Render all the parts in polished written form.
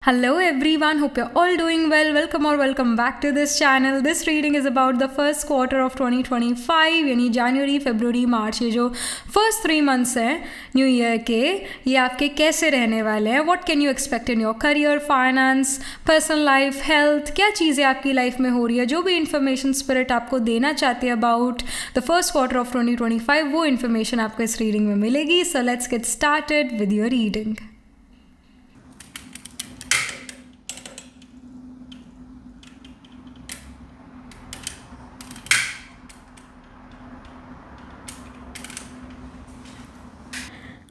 Hello everyone, hope you're all doing well. Welcome or welcome back to this channel. This reading is about the first quarter of 2025 यानी जनवरी, फरवरी, मार्च, ये जो first 3 months हैं new year के, ये आपके कैसे रहने वाले हैं. What can you expect in your career, finance, personal life, health, क्या चीज़ें आपकी लाइफ में हो रही है. जो भी इन्फॉर्मेशन स्पिरिट आपको देना चाहते हैं about the first quarter of 2025, वो इन्फॉर्मेशन आपको इस रीडिंग में मिलेगी. So let's get started with your reading.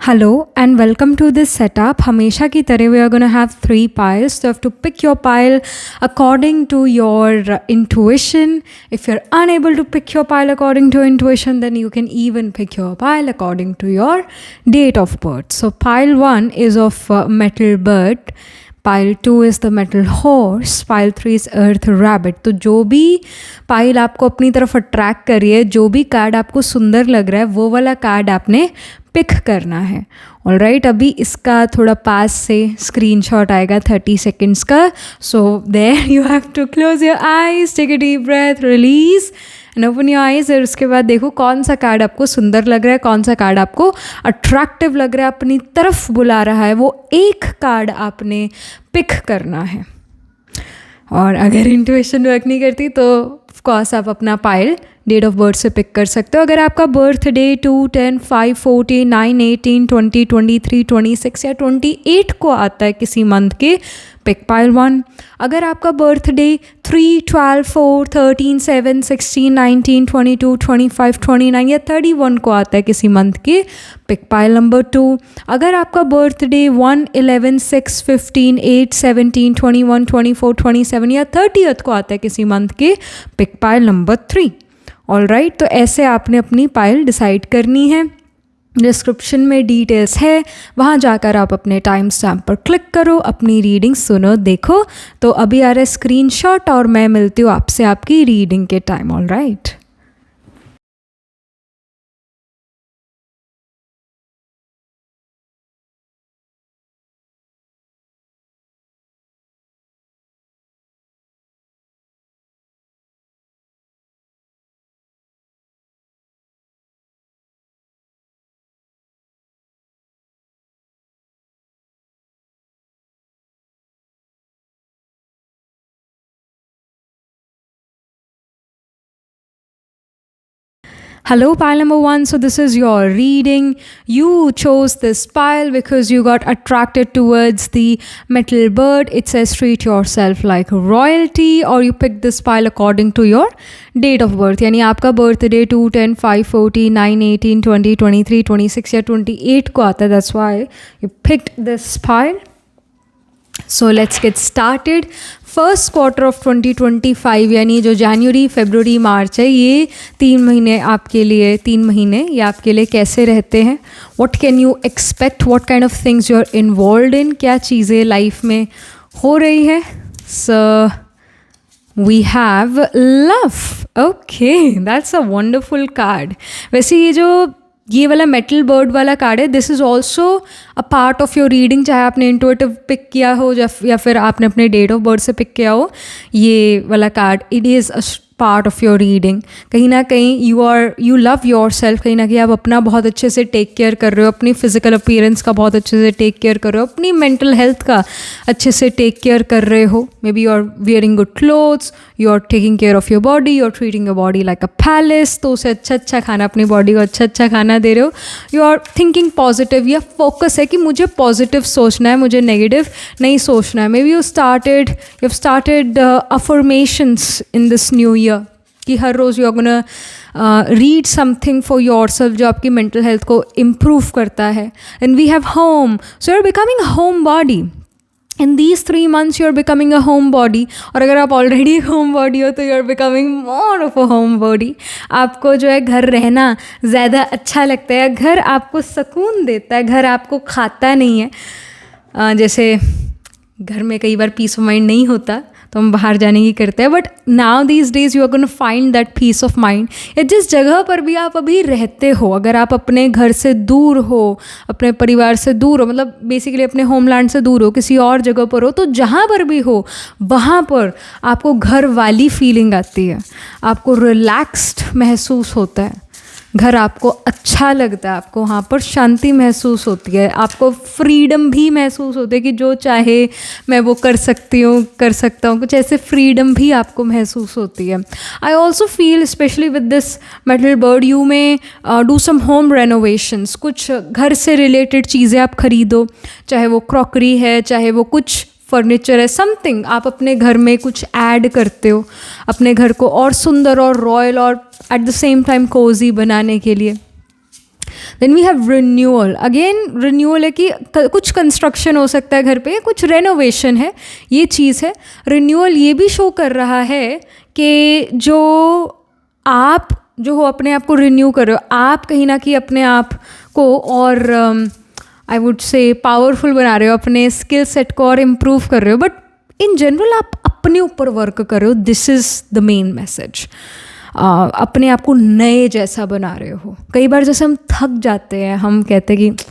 Hello and welcome to this setup. हमेशा की तरह we are going to have 3 piles. So you have to pick your pile according to your intuition. If you're unable to pick your pile according to intuition, then you can even pick your pile according to your date of birth. So pile 1 is of metal bird. Pile 2 is the metal horse. Pile 3 is earth rabbit. तो जो भी pile आपको अपनी तरफ attract करी है, जो भी कार्ड आपको सुंदर लग रहा है, वो वाला कार्ड आपने पिक करना है. ऑलराइट, अभी इसका थोड़ा पास से स्क्रीनशॉट आएगा 30 सेकेंड्स का. So there you have to close your eyes, take a deep breath, release and open your eyes. और उसके बाद देखो कौन सा कार्ड आपको सुंदर लग रहा है, कौन सा कार्ड आपको अट्रैक्टिव लग रहा है, अपनी तरफ बुला रहा है. वो एक कार्ड आपने पिक करना है. और अगर इंट्यूशन वर्क नहीं करती तो ऑफकोर्स आप अपना पाइल डेट ऑफ बर्थ से पिक कर सकते हो. अगर आपका बर्थ डे 2, 10, 5, 14, 9, 18, 20, 23, 26 या 28 को आता है किसी मंथ के, पिक पाइल 1. अगर आपका बर्थ डे 3, 12, 4, 13, 7, 16, 19, 22, 25, 29 या 31 को आता है किसी मंथ के, पिक पाइल नंबर 2. अगर आपका बर्थ डे 1, 11, 6, 15, 8, 17, 21, 24, 27 या 30th को आता है किसी मंथ के, पिक पाइल नंबर 3. ऑलराइट, तो ऐसे आपने अपनी पाइल डिसाइड करनी है. डिस्क्रिप्शन में डिटेल्स है, वहाँ जाकर आप अपने टाइम स्टैम्प पर क्लिक करो, अपनी रीडिंग सुनो, देखो. तो अभी आ रहा है स्क्रीनशॉट और मैं मिलती हूँ आपसे आपकी रीडिंग के time. Alright. Hello pile number 1, so this is your reading. You chose this pile because you got attracted towards the metal bird. It says treat yourself like royalty, or you picked this pile according to your date of birth. यानी आपका birthday 2, 10, 5, 14, 9, 18, 20, 23, 26 या 28 को आता है. That's why you picked this pile. So let's get started. First quarter of 2025 यानी जो जनवरी, फरवरी, मार्च है, ये 3 महीने आपके लिए, 3 महीने ये आपके लिए कैसे रहते हैं. What can you expect, what kind of things you are involved in, क्या चीज़ें लाइफ में हो रही है. So we have love. Okay, that's a wonderful card. वैसे ये वाला मेटल बर्ड वाला कार्ड है, this is also a part of your reading. चाहे आपने इंट्यूटिव पिक किया हो या फिर आपने अपने डेट ऑफ बर्थ से पिक किया हो, ये वाला card, it is a part of your reading. कहीं ना कहीं यू लव योर सेल्फ. कहीं ना कहीं आप अपना बहुत अच्छे से टेक केयर कर रहे हो, अपनी फिजिकल अपीयरेंस का बहुत अच्छे से टेक केयर कर रहे हो, अपनी मेंटल हेल्थ का अच्छे से टेक केयर कर रहे हो. Maybe you are wearing good clothes, you are taking care of your body, you are treating your body like a palace. तो उसे अच्छा खाना, अपनी बॉडी को अच्छा खाना दे रहे हो. यू आर थिंकिंग पॉजिटिव, या फोकस है कि मुझे पॉजिटिव सोचना है, मुझे नेगेटिव नहीं सोचना है. Maybe you have started affirmations in this new year कि हर रोज़ you are gonna read something for yourself जो आपकी मेंटल हेल्थ को इम्प्रूव करता है. And we have home, so you are becoming a homebody. In these 3 months you are becoming a homebody. और अगर आप already एक homebody हो तो you are becoming more of a home body. आपको जो है घर रहना ज़्यादा अच्छा लगता है, घर आपको सुकून देता है, घर आपको खाता नहीं है. जैसे घर में कई बार पीस ऑफ माइंड नहीं होता, तो तो हम बाहर जाने की करते हैं, but now these days you are gonna find that peace of mind. या जिस जगह पर भी आप अभी रहते हो, अगर आप अपने घर से दूर हो, अपने परिवार से दूर हो, मतलब बेसिकली अपने होमलैंड से दूर हो, किसी और जगह पर हो, तो जहाँ पर भी हो वहाँ पर आपको घर वाली फीलिंग आती है, आपको रिलैक्स्ड महसूस होता है, घर आपको अच्छा लगता है, आपको वहाँ पर शांति महसूस होती है, आपको फ्रीडम भी महसूस होती है कि जो चाहे मैं वो कर सकती हूँ, कर सकता हूँ, कुछ ऐसे फ्रीडम भी आपको महसूस होती है। I also feel specially with this metal bird you में डू सम होम रेनोवेशंस, कुछ घर से रिलेटेड चीज़ें आप खरीदो, चाहे वो क्रॉकरी है, चाहे वो कुछ फर्नीचर है, समथिंग आप अपने घर में कुछ ऐड करते हो अपने घर को और सुंदर और रॉयल और at the same time cozy बनाने के लिए। Then we have renewal. Again renewal है कि कुछ कंस्ट्रक्शन हो सकता है घर पे, कुछ रेनोवेशन है, ये चीज़ है। रिन्यूअल ये भी शो कर रहा है कि जो आप जो हो अपने आप को रिन्यू कर रहे हो, आप कहीं ना कहीं अपने आप को और आई वुड से पावरफुल बना रहे हो, अपने स्किल सेट को और इम्प्रूव कर रहे हो, बट इन जनरल आप अपने ऊपर वर्क कर रहे हो। This is the main message. अपने आप को नए जैसा बना रहे हो। कई बार जैसे हम थक जाते हैं, हम कहते हैं कि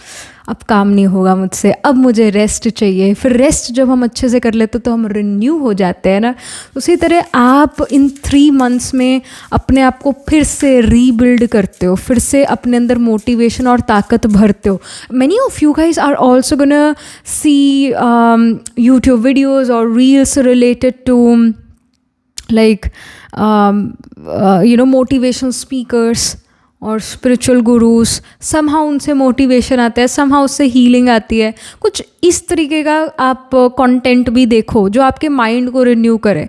अब काम नहीं होगा मुझसे, अब मुझे रेस्ट चाहिए, फिर रेस्ट जब हम अच्छे से कर लेते तो हम रिन्यू हो जाते हैं ना। उसी तरह आप इन 3 मंथ्स में अपने आप को फिर से रीबिल्ड करते हो, फिर से अपने अंदर मोटिवेशन और ताकत भरते हो। Many of you guys are also gonna see YouTube videos और reels related to like motivational speakers और स्पिरिचुअल गुरुज। समहाउ उनसे मोटिवेशन आता है, समहाउ उससे हीलिंग आती है। कुछ इस तरीके का आप कंटेंट भी देखो जो आपके माइंड को रिन्यू करे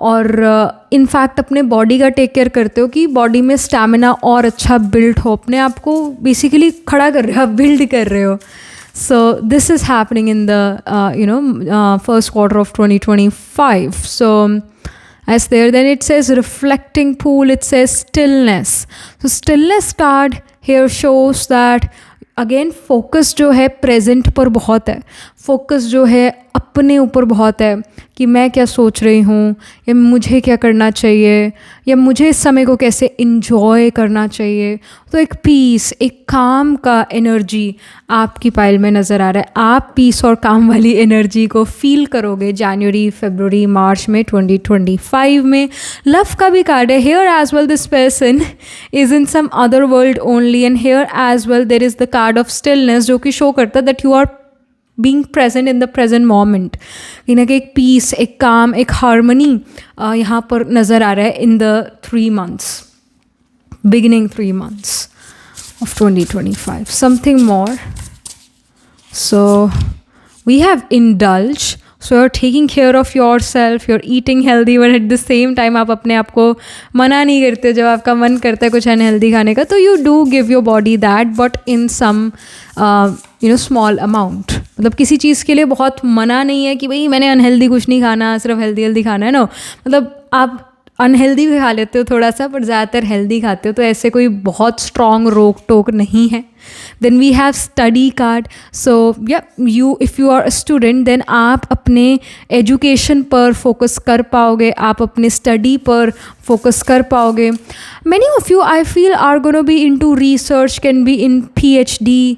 और इनफैक्ट अपने बॉडी का टेक केयर करते हो कि बॉडी में स्टैमिना और अच्छा बिल्ड हो, अपने आप को बेसिकली खड़ा कर रहे हो, आप बिल्ड कर रहे हो। So this is happening in the first quarter of 2025. So as there, then it says reflecting pool, it says stillness. So stillness card here shows that again focus जो है present पर बहुत है, focus जो है अपने ऊपर बहुत है कि मैं क्या सोच रही हूँ, या मुझे क्या करना चाहिए, या मुझे इस समय को कैसे इंजॉय करना चाहिए। तो एक पीस, एक काम का एनर्जी आपकी पाइल में नज़र आ रहा है। आप पीस और काम वाली एनर्जी को फील करोगे जनवरी, फरवरी, मार्च में 2025 में। लव का भी कार्ड है here as well. This person is in some other world only and here as well there is the card of stillness, जो कि शो करता है that you are being present in the present moment. कहीं ना कहीं एक piece, एक काम, एक हारमनी यहाँ पर नज़र आ रहा है in the 3 months, beginning 3 months of 2025. Something more. So we have indulge. So you're taking care of yourself, you're eating healthy, but at the same time आप अपने आप को मना नहीं करते जब आपका मन करता है कुछ अनहेल्दी खाने का। तो you do give your body that, but in some small amount. मतलब किसी चीज़ के लिए बहुत मना नहीं है कि भाई मैंने अनहेल्दी कुछ नहीं खाना, सिर्फ हेल्दी खाना है। नो, मतलब आप अनहेल्दी भी खा लेते हो थोड़ा सा, पर ज़्यादातर हेल्दी खाते हो, तो ऐसे कोई बहुत स्ट्रॉन्ग रोक टोक नहीं है। Then we have study card. So yeah you if you are a student then आप अपने एजुकेशन पर फोकस कर पाओगे, आप अपने स्टडी पर फोकस कर पाओगे। Many of you I feel are gonna be into research, can be in PhD।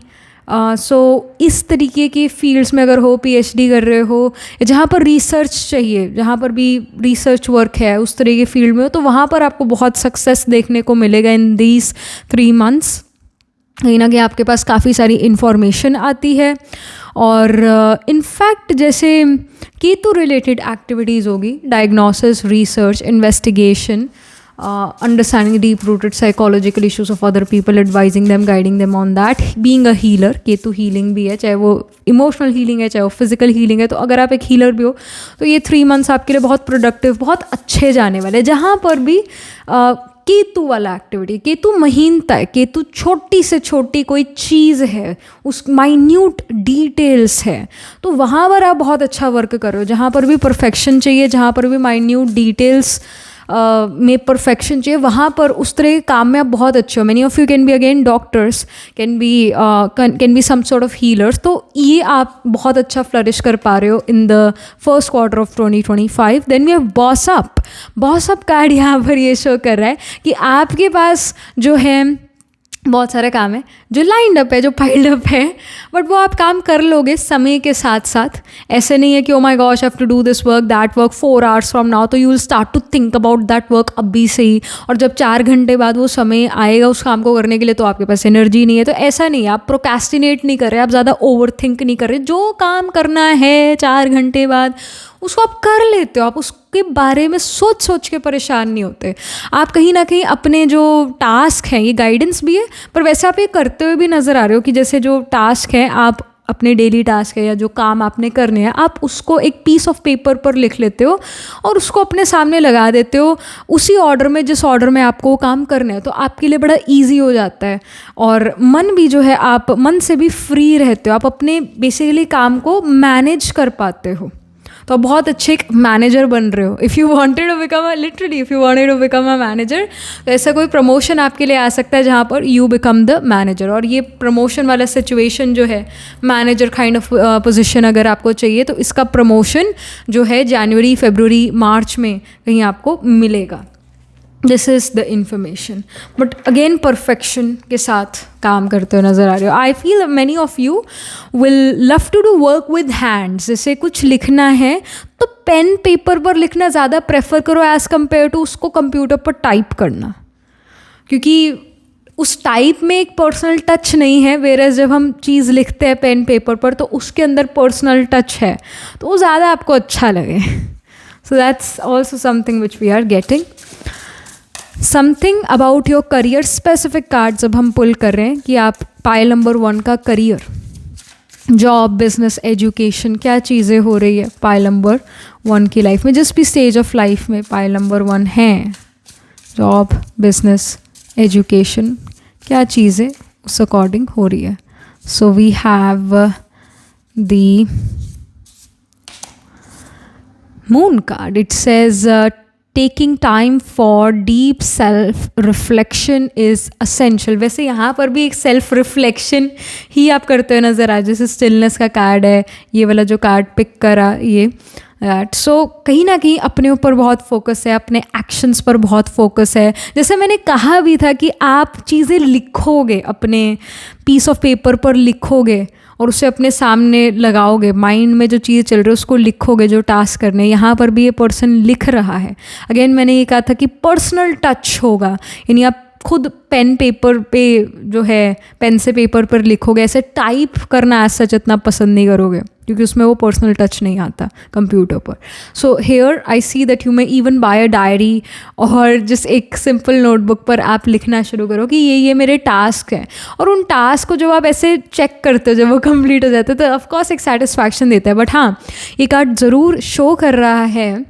So इस तरीके की फील्ड्स में अगर हो, PhD कर रहे हो, जहाँ पर रिसर्च चाहिए, जहाँ पर भी रिसर्च वर्क है उस तरह के फील्ड में हो, तो वहाँ पर आपको बहुत सक्सेस देखने को मिलेगा इन दीज 3 months। कहीं ना कहीं आपके पास काफ़ी सारी इन्फॉर्मेशन आती है और इनफैक्ट जैसे केतु रिलेटेड एक्टिविटीज़ होगी, diagnosis, research, investigation, understanding deep-rooted psychological issues of other people, advising them, guiding them on that, being a healer। Ketu healing भी है, चाहे वो इमोशनल हीलिंग है, चाहे वो फिजिकल हीलिंग है। तो अगर आप एक हीलर भी हो तो ये 3 months आपके लिए बहुत प्रोडक्टिव, बहुत अच्छे जाने वाले। जहाँ पर भी केतु वाला एक्टिविटी, केतु महीनता है, केतु छोटी से छोटी कोई चीज़ है, उस माइन्यूट डिटेल्स है, तो वहाँ पर आप बहुत अच्छा वर्क करो। जहाँ पर भी परफेक्शन चाहिए, जहाँ पर भी माइन्यूट डिटेल्स में परफेक्शन चाहिए, वहाँ पर उस तरह के काम में आप बहुत अच्छे हो. Many of you can be again doctors, can be some sort of healers. तो ये आप बहुत अच्छा फ्लरिश कर पा रहे हो in the first quarter of 2025. Then we have boss up. Boss up card यहाँ पर ये शो कर रहा है कि आपके पास जो है बहुत सारे काम है जो लाइंड अप है, जो पाइल्ड अप है, बट वो आप काम कर लोगे समय के साथ साथ. ऐसे नहीं है कि oh my gosh have to do this work that work 4 hours from now, तो you will start to think about that work अभी से ही, और जब 4 घंटे बाद वो समय आएगा उस काम को करने के लिए तो आपके पास एनर्जी नहीं है. तो ऐसा नहीं है, आप प्रोक्रेस्टिनेट नहीं कर रहे, आप ज़्यादा ओवर थिंक नहीं कर रहे. जो काम करना है 4 घंटे बाद उसको आप कर लेते हो, आप उसके बारे में सोच सोच के परेशान नहीं होते. आप कहीं ना कहीं अपने जो टास्क हैं, ये गाइडेंस भी है पर वैसे आप ये करते हुए भी नज़र आ रहे हो कि जैसे जो टास्क है आप अपने डेली टास्क है या जो काम आपने करने हैं, आप उसको एक पीस ऑफ पेपर पर लिख लेते हो और उसको अपने सामने लगा देते हो उसी ऑर्डर में जिस ऑर्डर में आपको काम करना है. तो आपके लिए बड़ा इजी हो जाता है और मन भी जो है, आप मन से भी फ्री रहते हो, आप अपने बेसिकली काम को मैनेज कर पाते हो. तो आप बहुत अच्छे एक मैनेजर बन रहे हो. If you wanted to become a literally if you wanted to become a manager, तो ऐसा कोई प्रमोशन आपके लिए आ सकता है जहाँ पर यू बिकम द मैनेजर. और ये प्रमोशन वाला सिचुएशन जो है, मैनेजर काइंड ऑफ पोजीशन अगर आपको चाहिए तो इसका प्रमोशन जो है जनवरी, फरवरी, मार्च में कहीं आपको मिलेगा. This is the information. But again perfection के साथ काम करते हुए नज़र आ रहे हो. I feel many of you will love to do work with hands. जैसे कुछ लिखना है तो पेन पेपर पर लिखना ज़्यादा प्रेफर करो एज़ कम्पेयर टू उसको कंप्यूटर पर टाइप करना, क्योंकि उस टाइप में एक पर्सनल टच नहीं है. वेयर जब हम चीज़ लिखते हैं पेन पेपर पर तो उसके अंदर पर्सनल टच है, तो वो ज़्यादा आपको अच्छा लगे. So that's also something which we are getting. Something about your career specific card जब हम पुल कर रहे हैं कि आप पाइल नंबर 1 का करियर, जॉब, बिजनेस, एजुकेशन, क्या चीज़ें हो रही है पाइल नंबर 1 की लाइफ में, जिस भी स्टेज ऑफ लाइफ में पाइल नंबर 1 है, जॉब, बिजनेस, एजुकेशन, क्या चीज़ें उस अकॉर्डिंग हो रही है. So we have the moon card. It says taking time for deep self reflection is essential. वैसे यहाँ पर भी एक सेल्फ रिफ्लेक्शन ही आप करते हुए नज़र आ, जैसे स्टिलनेस का कार्ड है, ये वाला जो कार्ड पिक करा ये दैट. सो कहीं ना कहीं अपने ऊपर बहुत फोकस है, अपने एक्शंस पर बहुत फोकस है. जैसे मैंने कहा भी था कि आप चीज़ें लिखोगे, अपने पीस ऑफ पेपर पर लिखोगे और उसे अपने सामने लगाओगे, माइंड में जो चीज़ चल रही है उसको लिखोगे, जो टास्क करने. यहाँ पर भी ये पर्सन लिख रहा है. अगेन मैंने ये कहा था कि पर्सनल टच होगा, यानी आप खुद पेन पेपर पे जो है, पेन से पेपर पर लिखोगे. ऐसे टाइप करना ऐसा सच इतना पसंद नहीं करोगे क्योंकि उसमें वो पर्सनल टच नहीं आता कंप्यूटर पर. So here I see that you may even bye a diary और जिस एक सिंपल नोटबुक पर आप लिखना शुरू करो कि ये मेरे टास्क हैं. और उन टास्क को जब आप ऐसे चेक करते हो, जब वो कंप्लीट हो जाते हैं तो ऑफकोर्स एक सेटिस्फैक्शन देता है. बट हाँ, ये कार्ड ज़रूर शो कर रहा है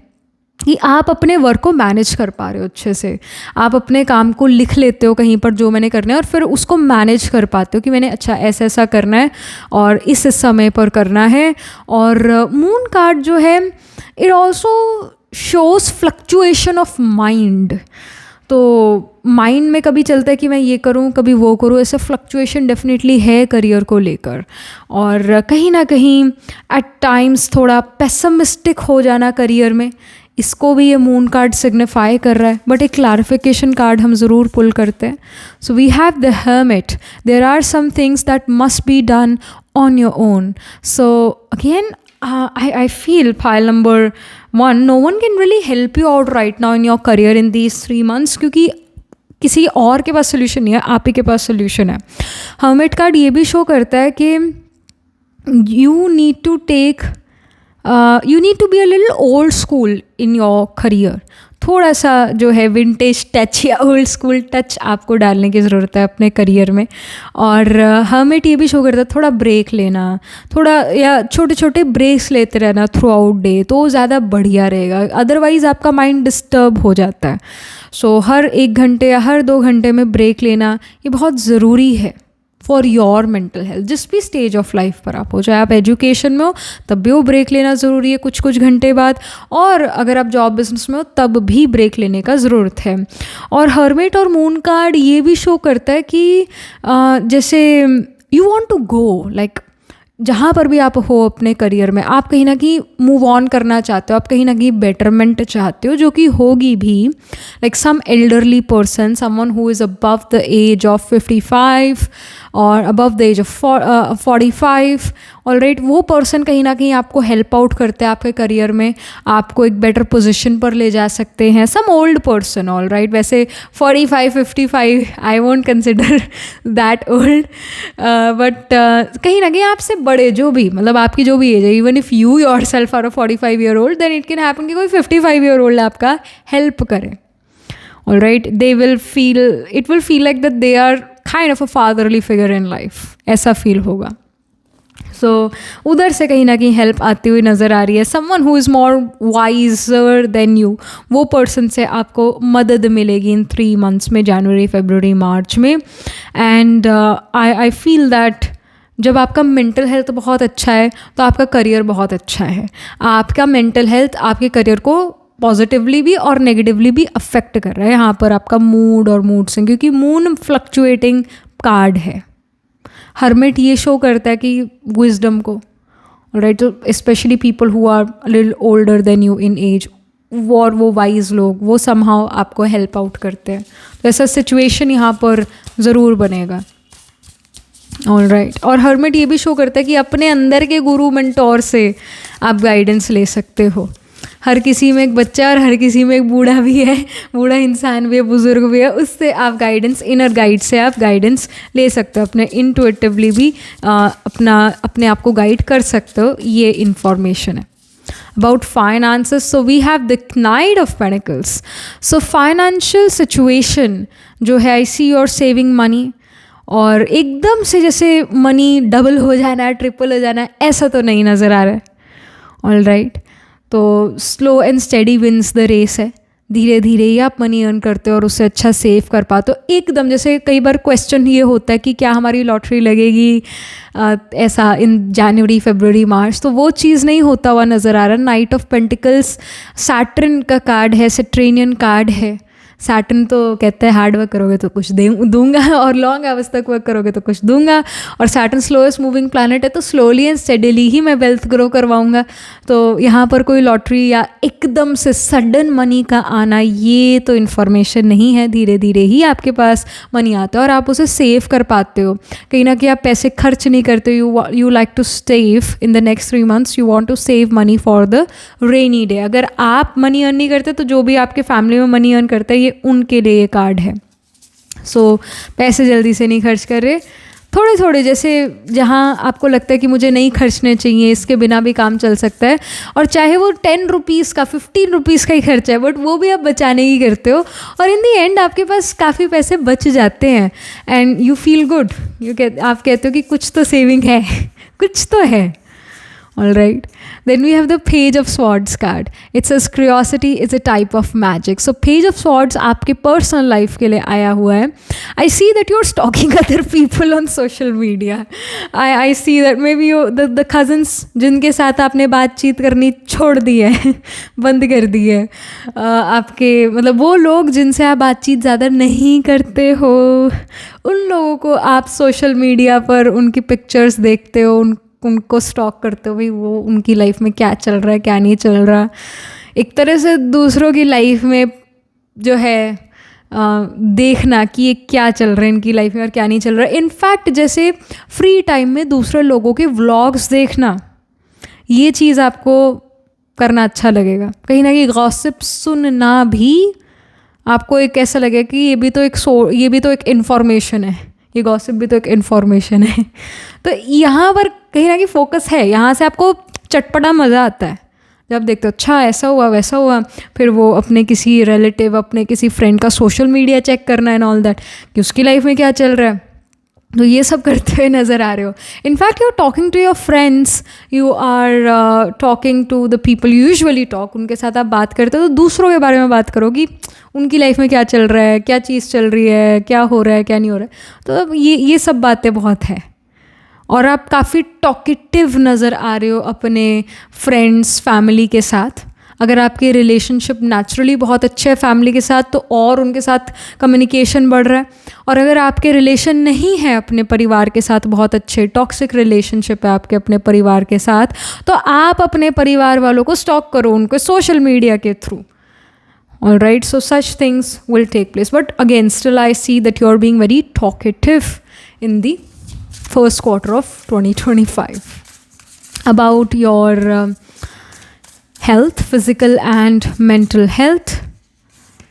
कि आप अपने वर्क को मैनेज कर पा रहे हो अच्छे से. आप अपने काम को लिख लेते हो कहीं पर जो मैंने करना है और फिर उसको मैनेज कर पाते हो कि मैंने अच्छा ऐसा ऐसा करना है और इस समय पर करना है. और मून कार्ड जो है, it also shows fluctuation of mind. तो माइंड में कभी चलता है कि मैं ये करूँ, कभी वो करूँ, ऐसे फ्लक्चुएशन डेफिनेटली है करियर को लेकर. और कहीं ना कहीं एट टाइम्स थोड़ा पेसिमिस्टिक हो जाना करियर में, इसको भी ये मून कार्ड सिग्निफाई कर रहा है. बट एक क्लैरिफिकेशन कार्ड हम ज़रूर पुल करते हैं. So we have the hermit. There are some things that must be done on your own. So again I feel pile number 1, no one can really help you out right now in your career in these 3 months, क्योंकि किसी और के पास solution नहीं है, आप ही के पास solution है. Hermit card ये भी शो करता है कि you need to be a little old school in your career. थोड़ा सा जो है विंटेज टच या ओल्ड स्कूल टच आपको डालने की ज़रूरत है अपने करियर में. और हर्मिट ये भी शो करता है थोड़ा ब्रेक लेना, थोड़ा या छोटे छोटे ब्रेक्स लेते रहना थ्रू आउट डे, तो ज़्यादा बढ़िया रहेगा. अदरवाइज़ आपका माइंड डिस्टर्ब हो जाता है. सो हर 1 घंटे या हर 2 घंटे में ब्रेक लेना ये बहुत ज़रूरी है फॉर योर मेंटल हेल्थ, जिस भी स्टेज ऑफ लाइफ पर आप हो, चाहे आप एजुकेशन में हो तब भी वो ब्रेक लेना ज़रूरी है कुछ कुछ घंटे बाद, और अगर आप जॉब बिजनेस में हो तब भी ब्रेक लेने का ज़रूरत है। और हर्मिट और मून कार्ड ये भी शो करता है कि जैसे you want to go, like जहाँ पर भी आप हो अपने करियर में, आप कहीं ना कहीं मूव ऑन करना चाहते हो, आप कहीं ना कहीं बेटरमेंट चाहते हो, जो कि होगी भी। Like some elderly person, someone who is above the age of 55 और above the age of 45, alright, वो पर्सन कहीं ना कहीं आपको हेल्प आउट करते हैं आपके करियर में, आपको एक बेटर पोजीशन पर ले जा सकते हैं। सम ओल्ड पर्सन, ऑलराइट, वैसे 45 55 I won't consider that old, but कहीं ना कहीं आपसे बड़े जो भी, मतलब आपकी जो भी एज है, even if you yourself are a 45 year old, then it can happen कि कोई 55 ईयर ओल्ड आपका हेल्प करे, alright. They will feel, it will feel like that they are kind of a fatherly figure in life, ऐसा feel होगा। सो उधर से कहीं ना कहीं हेल्प आती हुई नज़र आ रही है। Someone who is more visor then you, वो पर्सन से आपको मदद मिलेगी इन 3 months में, जनवरी फरवरी मार्च में। एंड आई फील दैट जब आपका मेंटल हेल्थ बहुत अच्छा है तो आपका करियर बहुत अच्छा है। आपका मेंटल हेल्थ आपके करियर को पॉजिटिवली भी और नेगेटिवली भी अफेक्ट कर रहा है। यहाँ पर आपका मूड और मूड से, क्योंकि मून फ्लक्चुएटिंग कार्ड है। हर्मिट ये शो करता है कि विजडम को, राइट, तो specially people who are little older than you in age, वो वाइज लोग, वो समहाउ आपको हेल्प आउट करते हैं। तो ऐसा सिचुएशन यहाँ पर ज़रूर बनेगा, ऑलराइट। और हर्मिट ये भी शो करता है कि अपने अंदर के गुरु मेंटोर से आप गाइडेंस ले सकते हो। हर किसी में एक बच्चा और हर किसी में एक बूढ़ा भी है, बूढ़ा इंसान भी है, बुजुर्ग भी है, उससे आप गाइडेंस, इनर गाइड से आप गाइडेंस ले सकते हो, अपने इंटुइटिवली भी अपने आप को गाइड कर सकते हो। ये इंफॉर्मेशन है about finances. So we have the Knight of Pentacles. So financial situation जो है, I see you're saving money, और एकदम से जैसे मनी डबल हो जाना है, ट्रिपल हो जाना है, ऐसा तो नहीं नज़र आ रहा है, ऑल राइट। तो slow and steady wins the race है, धीरे धीरे ही आप मनी अर्न करते हो और उससे अच्छा सेव कर पाते हो। एकदम जैसे कई बार क्वेश्चन ये होता है कि क्या हमारी लॉटरी लगेगी ऐसा इन जनवरी फरवरी मार्च, तो वो चीज़ नहीं होता हुआ नज़र आ रहा। नाइट ऑफ पेंटिकल्स सैटर्न का कार्ड है, सैटर्नियन कार्ड है। सैटर्न तो कहता है हार्ड वर्क करोगे तो कुछ दूंगा, और लॉन्ग आवर्स तक वर्क करोगे तो कुछ दूंगा, और सैटर्न स्लोएस्ट मूविंग प्लैनेट है, तो स्लोली एंड स्टेडीली ही मैं वेल्थ ग्रो करवाऊंगा। तो यहाँ पर कोई लॉटरी या एकदम से सडन मनी का आना, ये तो इन्फॉर्मेशन नहीं है। धीरे धीरे ही आपके पास मनी आता है और आप उसे सेव कर पाते हो। कहीं ना कहीं आप पैसे खर्च नहीं करते, you like to save in the next 3 months, you want to save money for the rainy day. अगर आप मनी अर्न नहीं करते तो जो भी आपके फैमिली में मनी अर्न करता है, उनके लिए ये कार्ड है। सो पैसे जल्दी से नहीं खर्च कर रहे, थोड़े थोड़े, जैसे जहाँ आपको लगता है कि मुझे नहीं खर्चने चाहिए, इसके बिना भी काम चल सकता है, और चाहे वो 10 रुपीज़ का 15 रुपीज़ का ही खर्चा है, बट वो भी आप बचाने ही करते हो, और इन दी एंड आपके पास काफ़ी पैसे बच जाते हैं एंड यू फील गुड। आप कहते हो कि कुछ तो सेविंग है, कुछ तो है, all right. Then we have the Page of Swords card. It says curiosity is a type of magic. So Page of Swords आपके personal life के लिए आया हुआ है। I see that you're stalking other people on social media. I see that maybe the cousins जिनके साथ आपने बातचीत करनी छोड़ दी है, बंद कर दी है, आपके मतलब वो लोग जिनसे आप बातचीत ज़्यादा नहीं करते हो, उन लोगों को आप सोशल मीडिया पर उनकी पिक्चर्स देखते हो, उनको स्टॉक करते हो, भाई वो उनकी लाइफ में क्या चल रहा है, क्या नहीं चल रहा। एक तरह से दूसरों की लाइफ में जो है देखना कि ये क्या चल रहा है इनकी लाइफ में और क्या नहीं चल रहा है। इनफैक्ट जैसे फ्री टाइम में दूसरे लोगों के व्लॉग्स देखना, ये चीज़ आपको करना अच्छा लगेगा। कहीं ना कहीं गॉसिप सुनना भी आपको एक ऐसा लगेगा कि ये भी तो एक इन्फॉर्मेशन है, ये गॉसिप भी तो एक इन्फॉर्मेशन है। तो यहाँ पर कहीं ना कहीं फोकस है, यहाँ से आपको चटपटा मज़ा आता है जब देखते हो अच्छा ऐसा हुआ वैसा हुआ, फिर वो अपने किसी रिलेटिव, अपने किसी फ्रेंड का सोशल मीडिया चेक करना एंड ऑल दैट कि उसकी लाइफ में क्या चल रहा है। तो ये सब करते हुए नज़र आ रहे हो. In fact you are talking to your friends, you are talking to the people you usually talk, उनके साथ आप बात करते हो तो दूसरों के बारे में बात करो कि उनकी लाइफ में क्या चल रहा है, क्या चीज़ चल रही है, क्या हो रहा है, क्या नहीं हो रहा है. तो अब ये सब बातें बहुत है. और आप काफ़ी टॉकेटिव नज़र आ रहे हो अपने फ्रेंड्स फैमिली के साथ. अगर आपके रिलेशनशिप नेचुरली बहुत अच्छे है फैमिली के साथ तो और उनके साथ कम्युनिकेशन बढ़ रहा है. और अगर आपके रिलेशन नहीं है अपने परिवार के साथ बहुत अच्छे, टॉक्सिक रिलेशनशिप है आपके अपने परिवार के साथ, तो आप अपने परिवार वालों को स्टॉक करो उनको सोशल मीडिया के through. Alright, so such things will take place. But again, still I see that you're being very talkative in the first quarter of 2025. About your health, physical and mental health.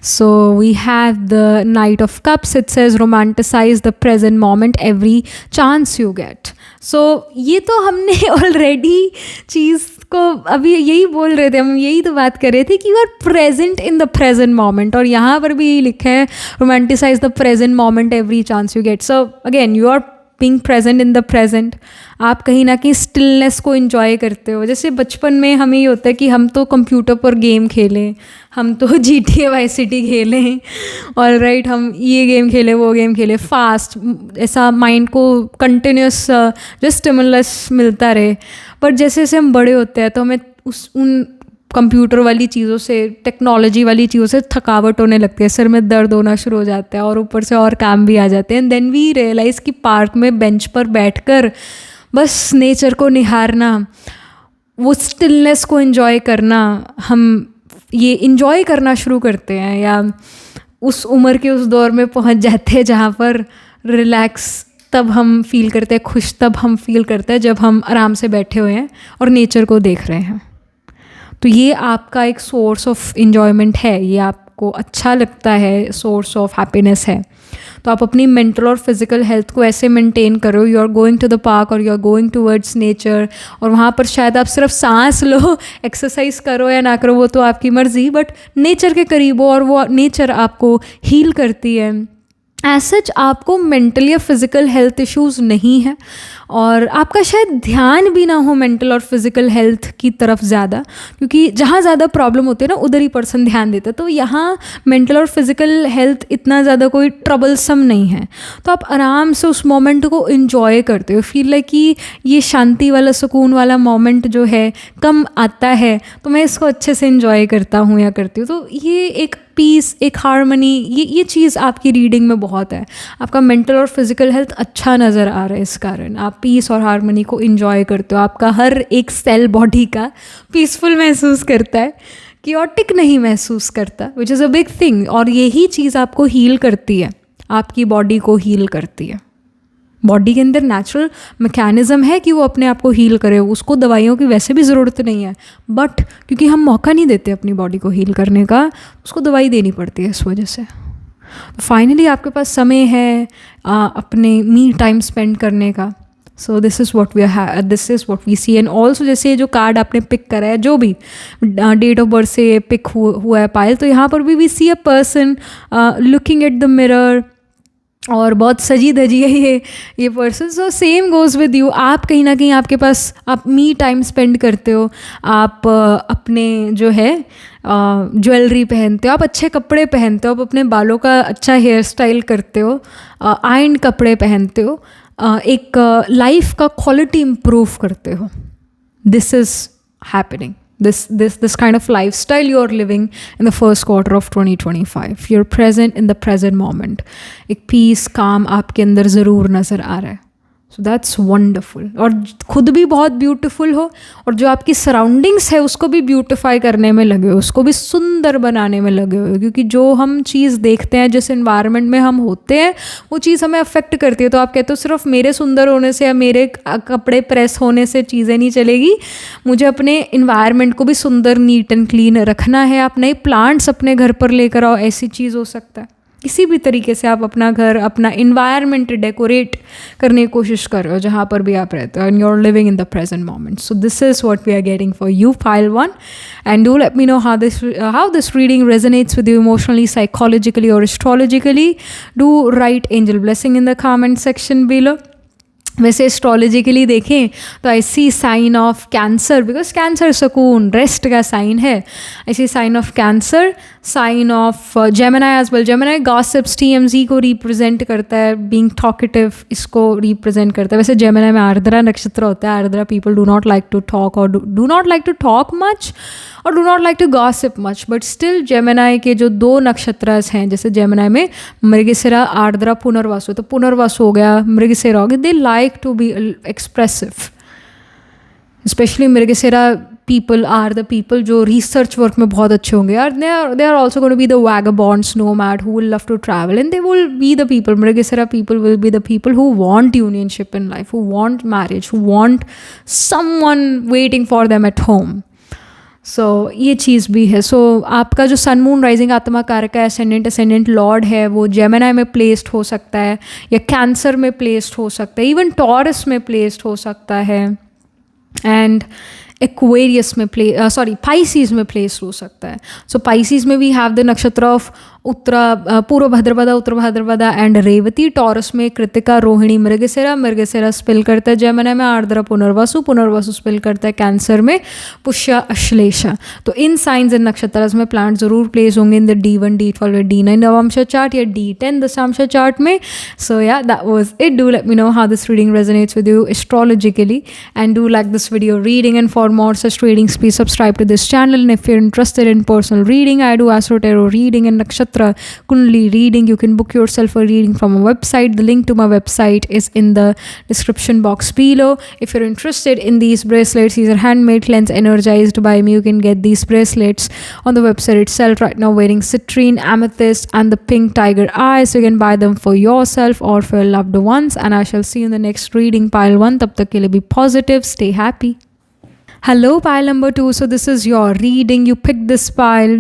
So we have the Knight of Cups. It says romanticize the present moment every chance you get. So ये तो हमने already चीज़ को अभी यही बोल रहे थे, हम यही तो बात कर रहे थे कि you are present in the present moment. और यहाँ पर भी लिखा है romanticize the present moment every chance you get. So again you are being present in the present. आप कहीं ना कहीं स्टिलनेस को इन्जॉय करते हो. जैसे बचपन में हमें ये होता है कि हम तो कंप्यूटर पर गेम खेलें, हम तो GTA Vice City खेलें, और राइट हम ये गेम खेलें वो गेम खेलें, फास्ट ऐसा माइंड को कंटिन्यूस जो स्टिमुलस मिलता रहे. बट जैसे जैसे हम बड़े होते हैं तो हमें उन कंप्यूटर वाली चीज़ों से, टेक्नोलॉजी वाली चीज़ों से थकावट होने लगती है, सिर में दर्द होना शुरू हो जाता है और ऊपर से और काम भी आ जाते हैं. एंड देन वी रियलाइज़ कि पार्क में बेंच पर बैठकर बस नेचर को निहारना, वो स्टिलनेस को एंजॉय करना, हम ये इंजॉय करना शुरू करते हैं, या उस उम्र के उस दौर में पहुंच जाते हैं जहाँ पर रिलैक्स तब हम फील करते हैं, खुश तब हम फील करते हैं जब हम आराम से बैठे हुए हैं और नेचर को देख रहे हैं. तो ये आपका एक सोर्स ऑफ इन्जॉयमेंट है, ये आपको अच्छा लगता है, सोर्स ऑफ हैप्पीनेस है. तो आप अपनी मेंटल और फिजिकल हेल्थ को ऐसे मेंटेन करो. You are going to the park और you are going towards nature, और वहाँ पर शायद आप सिर्फ सांस लो, एक्सरसाइज करो या ना करो वो तो आपकी मर्ज़ी, बट नेचर के करीब हो और वो नेचर आपको हील करती है. एज सच आपको मेंटल या फिज़िकल हेल्थ इश्यूज़ नहीं है, और आपका शायद ध्यान भी ना हो मेंटल और फिज़िकल हेल्थ की तरफ ज़्यादा, क्योंकि जहाँ ज़्यादा प्रॉब्लम होती है ना उधर ही पर्सन ध्यान देता है. तो यहाँ मेंटल और फिज़िकल हेल्थ इतना ज़्यादा कोई ट्रबलसम नहीं है. तो आप आराम से उस मोमेंट को इन्जॉय करते हो. फील लाइक कि ये शांति वाला, सुकून वाला मोमेंट जो है कम आता है, तो मैं इसको अच्छे से इन्जॉय करता हूँ या करती हूँ. तो ये एक पीस, एक हार्मनी, ये चीज़ आपकी रीडिंग में बहुत है. आपका मेंटल और फिज़िकल हेल्थ अच्छा नज़र आ रहा है, इस कारण आप पीस और हार्मनी को एंजॉय करते हो. आपका हर एक सेल बॉडी का पीसफुल महसूस करता है, कियोटिक नहीं महसूस करता, which is a big thing. और यही चीज़ आपको हील करती है, आपकी बॉडी को हील करती है. बॉडी के अंदर नेचुरल मैकेनिज़्म है कि वो अपने आप को हील करे. उसको दवाइयों की वैसे भी ज़रूरत नहीं है, बट क्योंकि हम मौका नहीं देते अपनी बॉडी को हील करने का, उसको दवाई देनी पड़ती है इस वजह से. फाइनली आपके पास समय है अपने मी टाइम स्पेंड करने का. So this is what we see. And also जैसे जो कार्ड आपने पिक करा है, जो भी डेट ऑफ बर्थ से पिक हुआ है पायल, तो यहाँ पर भी we see a person looking at the mirror, और बहुत सजी धजी है ये person. So same goes with you. आप कहीं ना कहीं आपके पास आप मी टाइम स्पेंड करते हो, आप अपने जो है ज्वेलरी पहनते हो, आप अच्छे कपड़े पहनते हो, आप अपने बालों का अच्छा हेयर स्टाइल करते हो, आयरन कपड़े पहनते हो, एक लाइफ का क्वालिटी इम्प्रूव करते हो. This is happening. This kind of lifestyle you are living in the first quarter of 2025. You're present in the present moment. एक peace, calm आपके अंदर ज़रूर नज़र आ रहा है. So that's wonderful. और खुद भी बहुत ब्यूटीफुल हो, और जो आपकी सराउंडिंग्स है उसको भी ब्यूटिफाई करने में लगे हो, उसको भी सुंदर बनाने में लगे हो. क्योंकि जो हम चीज़ देखते हैं, जिस इन्वायरमेंट में हम होते हैं, वो चीज़ हमें अफेक्ट करती है. तो आप कहते हो सिर्फ मेरे सुंदर होने से या मेरे कपड़े प्रेस होने से चीज़ें नहीं चलेगी, मुझे अपने इन्वायरमेंट को भी सुंदर, नीट एंड क्लीन रखना है. आप नए प्लांट्स अपने घर पर लेकर आओ, ऐसी चीज़ हो सकता है. किसी भी तरीके से आप अपना घर, अपना इन्वायरमेंट डेकोरेट करने की कोशिश कर रहे हो जहाँ पर भी आप रहते हो, and you are living in the present moment. So this is what we are getting for you, pile 1. And do let me know how this reading resonates with you emotionally, psychologically, or astrologically. Do write angel blessing in the comment section below. वैसे astrologically देखें तो I see sign of Cancer, because Cancer सुकून, rest का sign है. I see sign of Cancer, sign of Gemini as well. Gemini gossips, TMZ को represent करता है, being talkative इसको रिप्रेजेंट करता है. वैसे जेमिनाई में आर्द्रा नक्षत्र होता है. Ardra people do not like to talk और do not like to talk much और do not like to gossip much, but still Gemini के जो 2 नक्षत्र हैं, जैसे जेमिनाई में मृगशिरा, आर्द्रा, पुनर्वसु, तो पुनर्वसु हो गया, मृगशिरा हो गया, they like to be expressive. Especially Mrigashira people are the people जो research work में बहुत अच्छे होंगे. They are also going to be the vagabonds, nomad, who will love to travel, and they will be the people. Mrigashira people will be the people who want unionship in life, who want marriage, who want someone waiting for them at home. सो ये चीज़ भी है. सो आपका जो sun moon rising आत्मा कारक का ascendant Lord है वो जेमिनाई में प्लेस्ड हो सकता है, या कैंसर में प्लेस्ड हो सकता है, इवन टॉरस में प्लेस्ड हो सकता है, एंड एक्वेरियस में पाइसीज में प्लेस्ड हो सकता है. सो पाइसीज में वी हैव द नक्षत्र ऑफ पूर्व भाद्रपदा एंड रेवती. टॉरस में कृतिका, रोहिणी, मृगशिरा स्पिल करता है जेमिनी में, आर्द्रा, पुनर्वसु स्पिल करता है कैंसर में, पुष्य, अश्लेषा. तो इन साइंस एंड नक्षत्र में प्लांट जरूर प्लेस होंगे in the D1, D12, D9 नवंश chart या D10 दशांश चार्ट में. सो या that was it. Do let me know how this reading resonates with you astrologically, and do like this video reading, and for more such readings please subscribe to this channel. And if you're interested in personal reading, I do astro tarot reading and nakshatra kundali reading. You can book yourself a reading from a website. The link to my website is in the description box below. If you're interested in these bracelets, these are handmade, cleansed, energized by me. You can get these bracelets on the website itself right now, wearing citrine, amethyst and the pink tiger eye. So you can buy them for yourself or for your loved ones, and I shall see you in the next reading, pile 1. Tab tak ke liye be positive, stay happy. Hello, pile number 2. So this is your reading. You picked this pile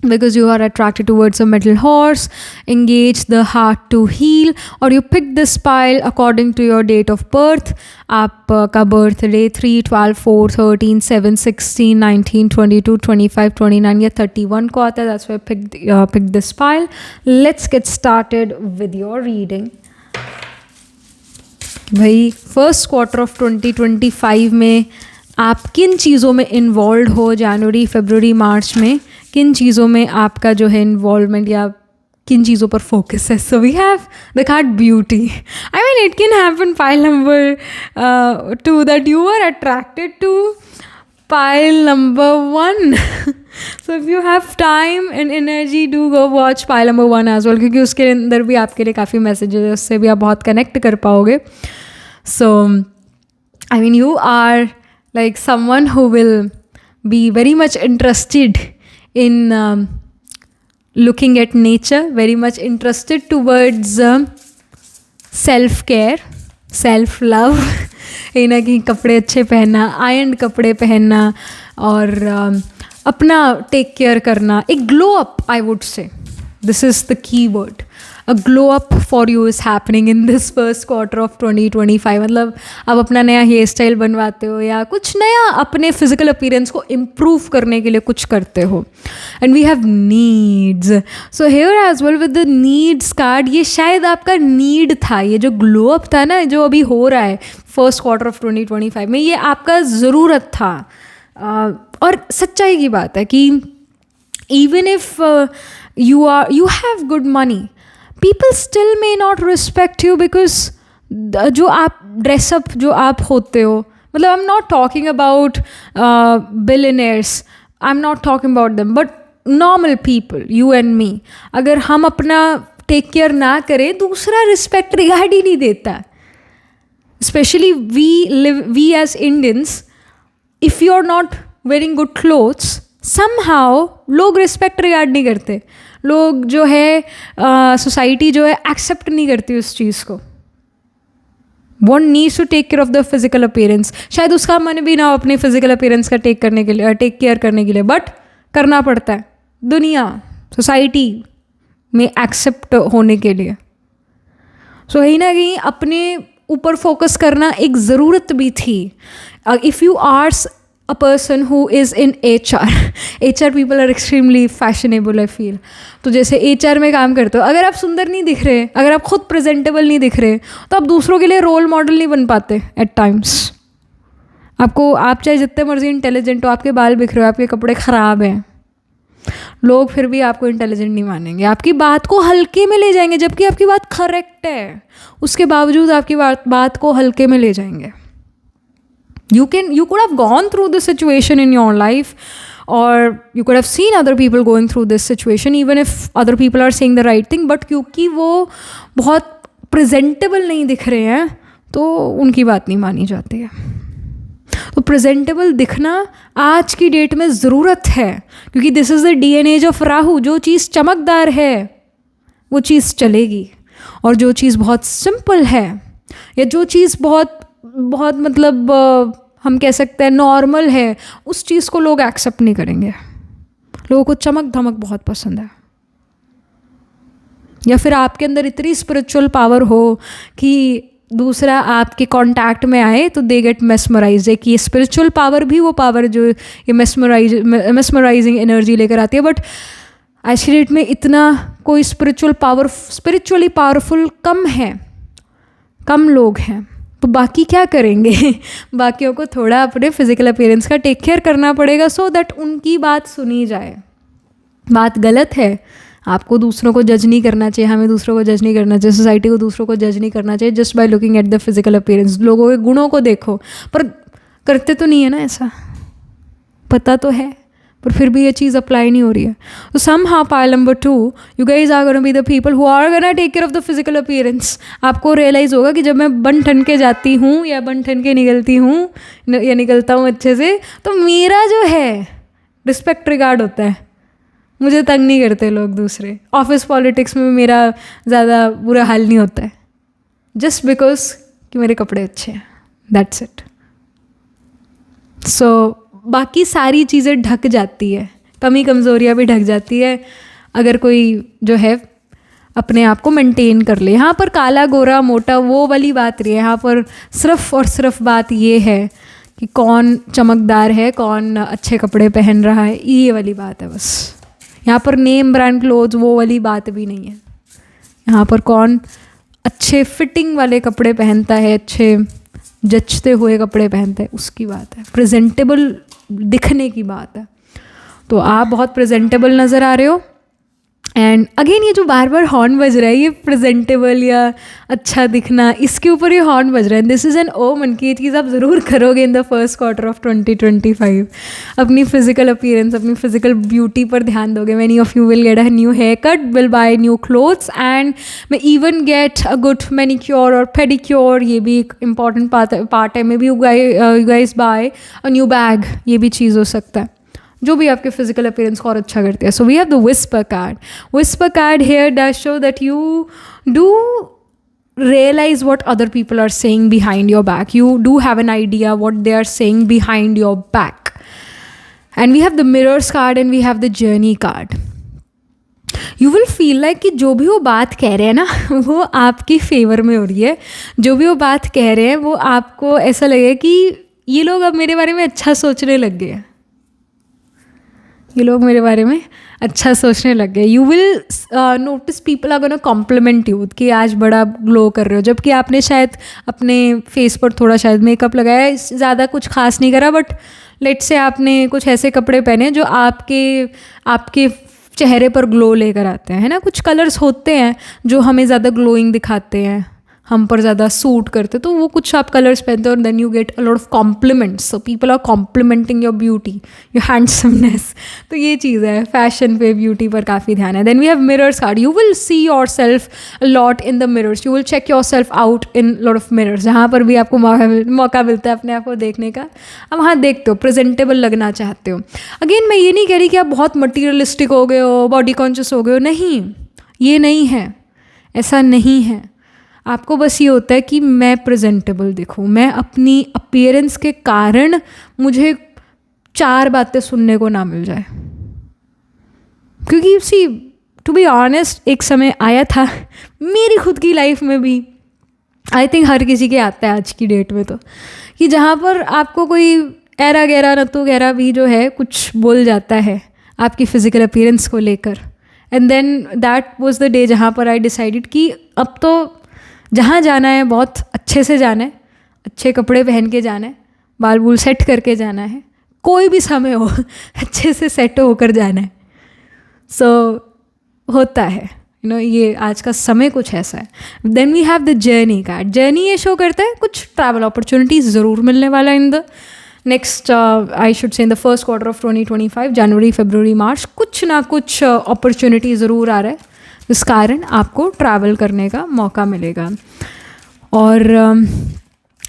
because you are attracted towards a metal horse, engage the heart to heal, or you picked this pile according to your date of birth. आपका birthday 3, 12, 4, 13, 7, 16, 19, 22, 25, 29 या 31 को आता है. That's why I picked this pile. Let's get started with your reading. भाई first quarter of 2025 में आप किन चीज़ों में इन्वॉल्व हो, जनवरी, फरवरी, मार्च में किन चीज़ों में आपका जो है इन्वॉल्वमेंट या किन चीज़ों पर फोकस है. So we have the card beauty. I mean it can happen pile number 2 that you are attracted to pile number 1. So if you have time and energy, do go watch pile number 1 as well, क्योंकि उसके अंदर भी आपके लिए काफ़ी messages है, उससे भी आप बहुत कनेक्ट कर पाओगे. So I mean you are like someone who will be very much interested in looking at nature, very much interested towards self-care, self-love. कहीं ना कहीं कपड़े अच्छे पहनना, आयरन कपड़े पहनना और अपना टेक केयर करना. एक glow up, I would say this is the key word. A glow up for you is happening in this first quarter of 2025. मतलब आप अपना नया हेयर स्टाइल बनवाते हो या कुछ नया अपने फिजिकल अपीयरेंस को इम्प्रूव करने के लिए कुछ करते हो. And we have needs. So here as well with the needs card, ये शायद आपका नीड था. ये जो ग्लो अप था ना, जो अभी हो रहा है फर्स्ट क्वार्टर ऑफ 2025 में, ये आपका ज़रूरत था. और सच्चाई की बात है कि even if you have good money, people still may not respect you because जो आप ड्रेसअप जो आप होते हो, मतलब I am not talking about billionaires, I am not talking about them, but normal people, you and me, अगर हम अपना टेक केयर ना करें, दूसरा रिस्पेक्ट रिगार्ड ही नहीं देता. Specially we as Indians, if you are not wearing good clothes, somehow लोग रिस्पेक्ट रिगार्ड नहीं करते. लोग जो है सोसाइटी जो है एक्सेप्ट नहीं करती उस चीज़ को. One needs to take care of the physical appearance. शायद उसका मन भी ना हो अपने फिजिकल अपीयरेंस का टेक केयर करने के लिए, बट करना पड़ता है. दुनिया, सोसाइटी, में एक्सेप्ट होने के लिए। सो कहीं ना कहीं अपने ऊपर फोकस करना एक ज़रूरत भी थी। If you are a person who is in HR people are extremely fashionable I feel। तो जैसे HR में काम करते हो, अगर आप सुंदर नहीं दिख रहे, अगर आप खुद प्रेजेंटेबल नहीं दिख रहे, तो आप दूसरों के लिए रोल मॉडल नहीं बन पाते एट टाइम्स। आपको, आप चाहे जितने मर्जी इंटेलिजेंट हो, आपके बाल बिखरे हो, आपके कपड़े ख़राब हैं, लोग फिर भी आपको इंटेलिजेंट नहीं मानेंगे, आपकी बात को हल्के में ले जाएंगे, जबकि आपकी बात करेक्ट है, उसके बावजूद आपकी बात को हल्के में ले जाएंगे। You could have gone through this situation in your life, or you could have seen other people going through this situation, even if other people are saying the right thing, but क्योंकि वो बहुत presentable नहीं दिख रहे हैं तो उनकी बात नहीं मानी जाती है। तो presentable दिखना आज की डेट में ज़रूरत है, क्योंकि this is the day and age of Rahu. जो चीज़ चमकदार है वो चीज़ चलेगी, और जो चीज़ बहुत सिंपल है, या जो चीज़ बहुत मतलब हम कह सकते हैं नॉर्मल है, उस चीज़ को लोग एक्सेप्ट नहीं करेंगे। लोगों को चमक धमक बहुत पसंद है। या फिर आपके अंदर इतनी स्पिरिचुअल पावर हो कि दूसरा आपके कांटेक्ट में आए तो दे गेट मेस्मराइज, है कि ये स्पिरिचुअल पावर भी वो पावर जो ये मेस्मराइजिंग एनर्जी लेकर आती है। बट आज की डेट में इतना कोई स्पिरिचुअली पावरफुल कम है, कम लोग हैं। तो बाकी क्या करेंगे बाकियों को थोड़ा अपने फिजिकल अपीयरेंस का टेक केयर करना पड़ेगा, सो दैट उनकी बात सुनी जाए। बात गलत है, आपको दूसरों को जज नहीं करना चाहिए, हमें दूसरों को जज नहीं करना चाहिए, सोसाइटी को दूसरों को जज नहीं करना चाहिए just by looking at the physical appearance. लोगों के गुणों को देखो, पर करते तो नहीं है ना ऐसा, पता तो है पर फिर भी ये चीज़ अप्लाई नहीं हो रही है। तो somehow pile number 2, you guys are gonna be the people who are gonna take care of the physical appearance। आपको रियलाइज़ होगा कि जब मैं बन ठन के जाती हूँ या बन ठन के निकलती हूँ या निकलता हूँ अच्छे से, तो मेरा जो है रिस्पेक्ट रिगार्ड होता है, मुझे तंग नहीं करते लोग दूसरे। ऑफिस पॉलिटिक्स में मेरा ज़्यादा बुरा हाल नहीं होता है, जस्ट बिकॉज कि मेरे कपड़े अच्छे हैं, दैट्स इट। सो बाकी सारी चीज़ें ढक जाती है, कमी कमज़ोरियाँ भी ढक जाती है अगर कोई जो है अपने आप को मेंटेन कर ले। यहाँ पर काला गोरा मोटा वो वाली बात नहीं है, यहाँ पर सिर्फ और सिर्फ बात ये है कि कौन चमकदार है, कौन अच्छे कपड़े पहन रहा है, ये वाली बात है बस। यहाँ पर नेम ब्रांड क्लोथ्स वो वाली बात भी नहीं है। यहाँ पर कौन अच्छे फिटिंग वाले कपड़े पहनता है, अच्छे जचते हुए कपड़े पहनते हैं, उसकी बात है, प्रेजेंटेबल दिखने की बात है। तो आप बहुत प्रेजेंटेबल नज़र आ रहे हो। एंड अगेन ये जो बार बार हॉर्न बज रहा है, ये प्रेजेंटेबल या अच्छा दिखना, इसके ऊपर ये हॉर्न बज रहा है। दिस इज़ एन ओमन कि ये चीज़ आप ज़रूर करोगे in the first quarter of 2025। अपनी फिजिकल अपीयरेंस, अपनी फिजिकल ब्यूटी पर ध्यान दोगे। Many of you will get a new hair cut, will buy new clothes, and may even get a good manicure और पेडिक्योर, ये भी एक इंपॉर्टेंट पार्ट है। Maybe you guys buy a new bag, ये भी चीज़ हो सकता है जो भी आपके फिजिकल अपीयरेंस को और अच्छा करती है। So we have the whisper card. Whisper card here does show that you do realize what other people are saying behind your back. You do have an idea what they are saying behind your back. And we have the mirrors card and we have the journey card. You will feel like कि जो भी वो बात कह रहे हैं ना वो आपकी फेवर में हो रही है। जो भी वो बात कह रहे हैं वो आपको ऐसा लगेगा कि ये लोग अब मेरे बारे में अच्छा सोचने लग गए, ये लोग मेरे बारे में अच्छा सोचने लग गए। You will notice people are gonna compliment you कि आज बड़ा ग्लो कर रहे हो, जबकि आपने शायद अपने फेस पर थोड़ा शायद मेकअप लगाया, ज़्यादा कुछ खास नहीं करा, बट लेट से आपने कुछ ऐसे कपड़े पहने जो आपके चेहरे पर ग्लो लेकर आते हैं, है ना। कुछ कलर्स होते हैं जो हमें ज़्यादा ग्लोइंग दिखाते हैं, हम पर ज़्यादा सूट करते, तो वो कुछ आप कलर्स पहनते हो और then you get a lot of compliments. So people are complimenting your beauty, your handsomeness. तो ये चीज़ है, फैशन पे ब्यूटी पर काफ़ी ध्यान है। Then we have mirrors card. You will see yourself lot in the mirrors, you will check yourself out in lot of mirrors. जहाँ पर भी आपको मौका मिलता है अपने आप को देखने का, आप वहाँ देखते हो, प्रेजेंटेबल लगना चाहते हो। अगेन मैं ये नहीं कह रही कि आप बहुत मटीरियलिस्टिक हो गए हो, बॉडी कॉन्शियस हो गए हो, नहीं, ये नहीं है, ऐसा नहीं है। आपको बस ये होता है कि मैं प्रेजेंटेबल दिखूँ, मैं अपनी अपीयरेंस के कारण मुझे 4 बातें सुनने को ना मिल जाए। क्योंकि सी टू बी ऑनेस्ट एक समय आया था मेरी खुद की लाइफ में भी, आई थिंक हर किसी के आता है आज की डेट में तो, कि जहाँ पर आपको कोई ऐरा गैरा नतू गैरा भी जो है कुछ बोल जाता है आपकी फ़िज़िकल अपीयरेंस को लेकर. And then that was the day जहाँ पर आई डिसाइडेड कि अब तो जहाँ जाना है बहुत अच्छे से जाना है, अच्छे कपड़े पहन के जाना है, बाल बूल सेट करके जाना है, कोई भी समय हो अच्छे से सेट होकर जाना है. सो होता है ये आज का समय कुछ ऐसा है. Then we have the journey card. Journey ये शो करता है कुछ ट्रैवल अपॉर्चुनिटीज़ ज़रूर मिलने वाला in the next I should say in the first quarter of 2025, जनवरी फरवरी मार्च, कुछ ना कुछ अपॉर्चुनिटी ज़रूर आ रहा है, इस कारण आपको ट्रैवल करने का मौका मिलेगा. और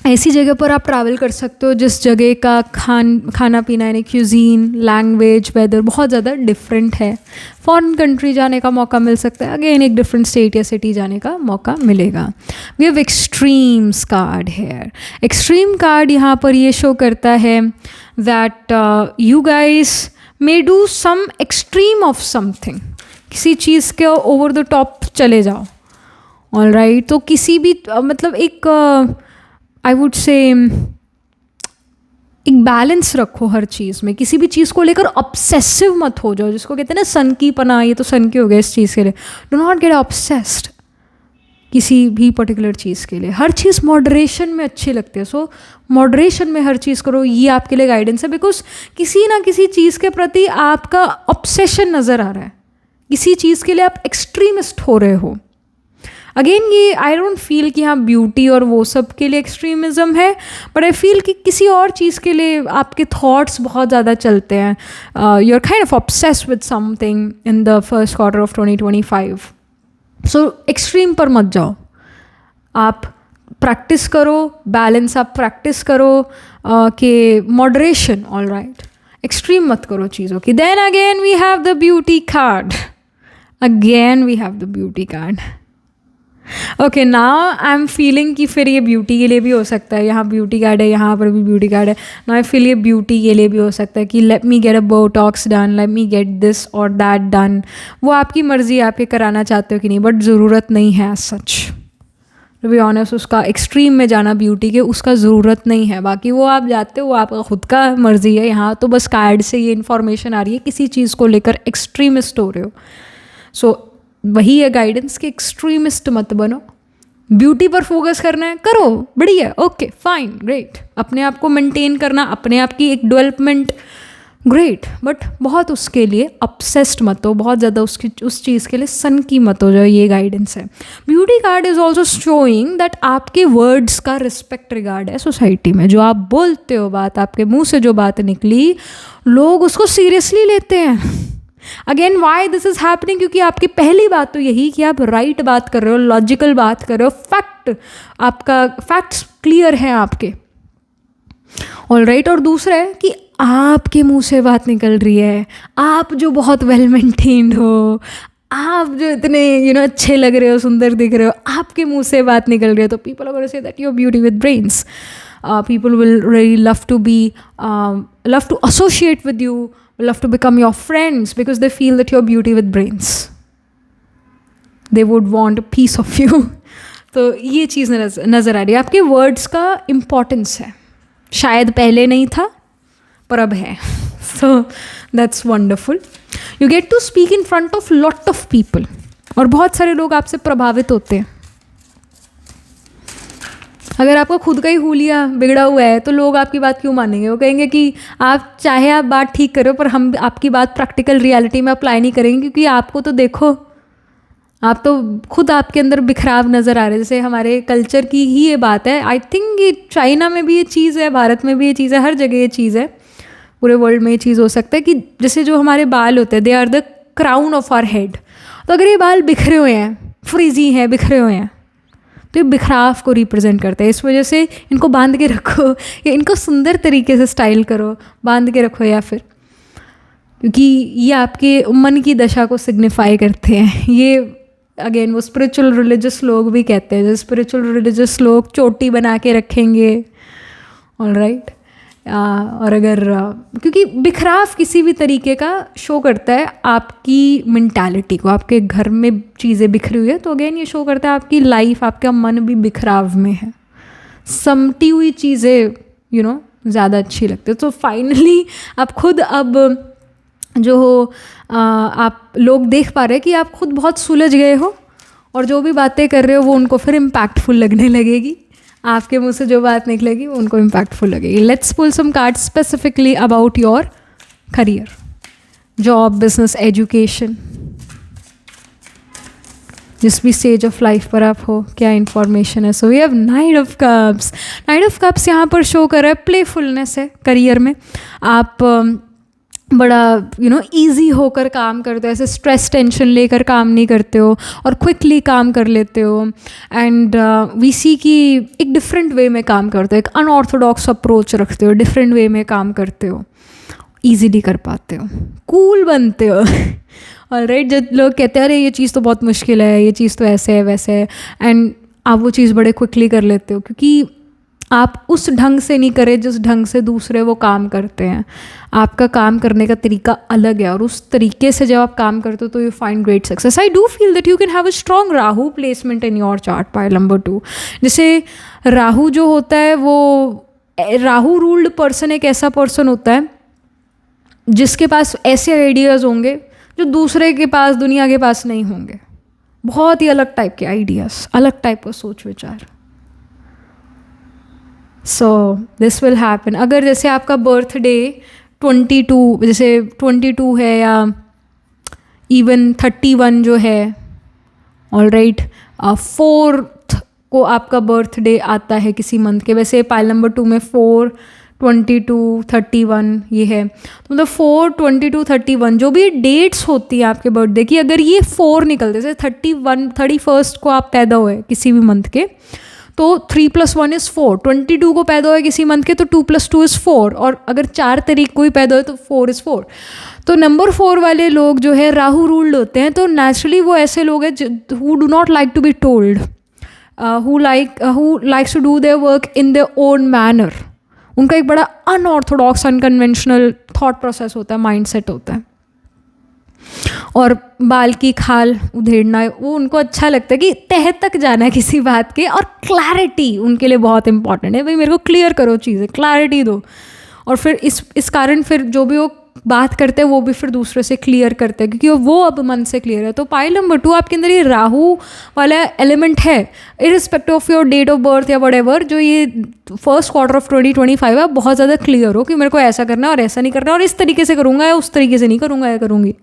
ऐसी जगह पर आप ट्रैवल कर सकते हो जिस जगह का खाना पीना यानी क्यूजीन, लैंग्वेज, वेदर बहुत ज़्यादा डिफरेंट है. फॉरेन कंट्री जाने का मौका मिल सकता है, अगेन एक डिफरेंट स्टेट या सिटी जाने का मौका मिलेगा. We have extremes card here. Extreme card यहाँ पर ये शो करता है that you guys may do some extreme of something. किसी चीज़ के ओवर द टॉप चले जाओ. ऑल राइट, तो किसी भी मतलब एक आई वुड से एक बैलेंस रखो हर चीज़ में. किसी भी चीज़ को लेकर ऑब्सेसिव मत हो जाओ, जिसको कहते हैं ना सन की पना, ये तो सन की हो गया इस चीज़ के लिए. डो नॉट गेट ऑब्सेस्ड किसी भी पर्टिकुलर चीज़ के लिए. हर चीज़ मॉडरेशन में अच्छी लगती है. सो मॉडरेशन में हर चीज़ करो, ये आपके लिए गाइडेंस है. बिकॉज किसी ना किसी चीज़ के प्रति आपका ऑब्सेशन नज़र आ रहा है, किसी चीज़ के लिए आप एक्सट्रीमिस्ट हो रहे हो. अगेन ये आई डोंट फील कि हाँ ब्यूटी और वो सब के लिए एक्सट्रीमिज़म है, बट आई फील कि किसी और चीज़ के लिए आपके थॉट्स बहुत ज़्यादा चलते हैं. You are kind of obsessed with something in the first quarter of 2025. So extreme पर मत जाओ. आप प्रैक्टिस करो, बैलेंस आप प्रैक्टिस करो कि मॉडरेशन. ऑल राइट, एक्सट्रीम मत करो चीज़ों की. Then again we have the beauty card. Again we have the beauty card. Okay, now I am feeling कि फिर ये ब्यूटी के लिए भी हो सकता है. यहाँ ब्यूटी कार्ड है, यहाँ पर भी ब्यूटी कार्ड है. नाउ आई फील ये ब्यूटी के लिए भी हो सकता है कि let me get a Botox done, let me get this और दैट डन. वो आपकी मर्ज़ी, आपके कराना चाहते हो कि नहीं, बट ज़रूरत नहीं है as such. To be honest, उसका एक्सट्रीम में जाना ब्यूटी के, उसका ज़रूरत नहीं है. बाकी वो आप जाते हो, वो आपका खुद का मर्ज़ी है. यहाँ तो बस कार्ड से ये इन्फॉर्मेशन आ रही है किसी चीज़ को लेकर एक्सट्रीमिस्ट हो रहे हो. सो वही है गाइडेंस कि एक्सट्रीमिस्ट मत बनो. ब्यूटी पर फोकस करना है, करो, बढ़िया, ओके फाइन, ग्रेट. अपने आप को मेंटेन करना, अपने आप की एक डेवलपमेंट, ग्रेट. बट बहुत उसके लिए ऑब्सेस्ड मत हो, बहुत ज़्यादा उस चीज़ के लिए सन की मत हो जाओ. ये गाइडेंस है. Beauty card is also showing that आपके वर्ड्स का रिस्पेक्ट रिगार्ड है सोसाइटी में. जो आप बोलते हो बात, आपके मुँह से जो बात निकली, लोग उसको सीरियसली लेते हैं. Again why this is happening, क्योंकि आपकी पहली बात तो यही कि आप राइट बात कर रहे हो, लॉजिकल बात कर रहे हो, फैक्ट, आपका फैक्ट्स क्लियर हैं आपके. All right. और दूसरा है कि आपके मुंह से बात निकल रही है, आप जो बहुत वेल मेंटेन्ड हो, आप जो इतने अच्छे लग रहे हो, सुंदर दिख रहे हो, आपके मुंह से बात निकल रही है, तो people are going to say that you are beauty with brains. People will really love to associate with you, love to become your friends because they feel that you're beauty with brains. They would want a piece of you. तो ये चीज़ नज़र आ रही है. आपके words का importance है, शायद पहले नहीं था पर अब है. So that's wonderful. You get to speak in front of lot of people. और बहुत सारे लोग आपसे प्रभावित होते हैं. अगर आपका खुद का ही हुलिया बिगड़ा हुआ है तो लोग आपकी बात क्यों मानेंगे. वो कहेंगे कि आप चाहे आप बात ठीक करो पर हम आपकी बात प्रैक्टिकल रियलिटी में अप्लाई नहीं करेंगे, क्योंकि आपको तो देखो, आप तो खुद आपके अंदर बिखराव नज़र आ रहे हैं. जैसे हमारे कल्चर की ही ये बात है. आई थिंक ये चाइना में भी ये चीज़ है, भारत में भी ये चीज़ है, हर जगह ये चीज़ है, पूरे वर्ल्ड में ये चीज़ हो सकता है कि जैसे जो हमारे बाल होते हैं, they are the crown of our head. तो अगर ये बाल बिखरे हुए हैं, फ्रीजी हैं, बिखरे हुए हैं, तो ये बिखराव को रिप्रेजेंट करते हैं. इस वजह से इनको बांध के रखो या इनको सुंदर तरीके से स्टाइल करो, बांध के रखो, या फिर क्योंकि ये आपके मन की दशा को सिग्निफाई करते हैं. ये अगेन वो स्पिरिचुअल रिलीजियस लोग भी कहते हैं. जो स्पिरिचुअल रिलीजियस लोग चोटी बना के रखेंगे, ऑल राइट, और अगर क्योंकि बिखराव किसी भी तरीके का शो करता है आपकी मेंटालिटी को, आपके घर में चीज़ें बिखरी हुई है तो अगेन ये शो करता है आपकी लाइफ, आपका मन भी बिखराव में है, समटी हुई चीज़ें ज़्यादा अच्छी लगती है। तो फाइनली आप खुद अब जो हो आप लोग देख पा रहे हैं कि आप खुद बहुत सुलझ गए हो और जो भी बातें कर रहे हो वो उनको फिर इम्पैक्टफुल लगने लगेगी, आपके मुंह से जो बात निकलेगी वो उनको इम्पैक्टफुल लगेगी। Let's pull some card specifically about your career, job, business, education, जिस भी स्टेज ऑफ लाइफ पर आप हो, क्या इन्फॉर्मेशन है। So we have knight of cups. Knight of cups यहाँ पर शो कर रहा है प्लेफुलनेस है करियर में। आप बड़ा ईजी होकर काम करते हो, ऐसे स्ट्रेस टेंशन लेकर काम नहीं करते हो और क्विकली काम कर लेते हो। एंड वी सी कि एक डिफरेंट वे में काम करते हो, एक अनऑर्थोडॉक्स अप्रोच रखते हो, डिफरेंट वे में काम करते हो, ईजीली कर पाते हो, कूल बनते हो। और राइट, जब लोग कहते हैं अरे ये चीज़ तो बहुत मुश्किल है, ये चीज़ तो ऐसे है वैसे है, एंड आप वो चीज़ बड़े क्विकली कर लेते हो क्योंकि आप उस ढंग से नहीं करे जिस ढंग से दूसरे वो काम करते हैं। आपका काम करने का तरीका अलग है और उस तरीके से जब आप काम करते हो तो you find great success. I do feel that you can have a strong Rahu placement in your chart pile number 2। जैसे राहु जो होता है वो राहु रूल्ड पर्सन एक ऐसा पर्सन होता है जिसके पास ऐसे आइडियाज़ होंगे जो दूसरे के पास, दुनिया के पास नहीं होंगे। बहुत ही अलग टाइप के आइडियाज़, अलग टाइप का सोच विचार। So this will happen. अगर जैसे आपका बर्थडे 22 जैसे 22 है या इवन 31 जो है, ऑल राइट, 4th को आपका बर्थडे आता है किसी मंथ के, वैसे पाइल नंबर 2 में 4, 22, 31 ये है, तो मतलब 4, 22, 31 जो भी डेट्स होती है आपके बर्थडे की, अगर ये 4 निकलते, जैसे 31 को आप पैदा हुए किसी भी मंथ के तो 3 + 1 = 4, 22 को पैदा हुए किसी मंथ के तो 2 + 2 = 4, और अगर 4 तारीख को ही पैदा हुए तो 4 = 4। तो नंबर 4 वाले लोग जो है राहु रूल्ड होते हैं, तो नेचुरली वो ऐसे लोग हैं who do not like to be told, who likes to do their work in their own manner. उनका एक बड़ा अनऑर्थोडॉक्स, अनकन्वेंशनल थॉट प्रोसेस होता है, माइंडसेट होता है। और बाल की खाल उधेड़ना वो उनको अच्छा लगता है कि तह तक जाना है किसी बात के, और क्लैरिटी उनके लिए बहुत इंपॉर्टेंट है। भाई मेरे को क्लियर करो चीज़ें, क्लैरिटी दो, और फिर इस कारण फिर जो भी वो बात करते हैं वो भी फिर दूसरे से क्लियर करते हैं क्योंकि वो अब मन से क्लियर है। तो पाइल नंबर 2 आपके अंदर ये राहु वाला एलिमेंट है, irrespective of your date of birth या व्हाटएवर, जो ये फर्स्ट क्वार्टर ऑफ 2025 है, बहुत ज़्यादा क्लियर हो कि मेरे को ऐसा करना है और ऐसा नहीं करना, और इस तरीके से करूँगा या उस तरीके से नहीं करूँगा या करूँगी।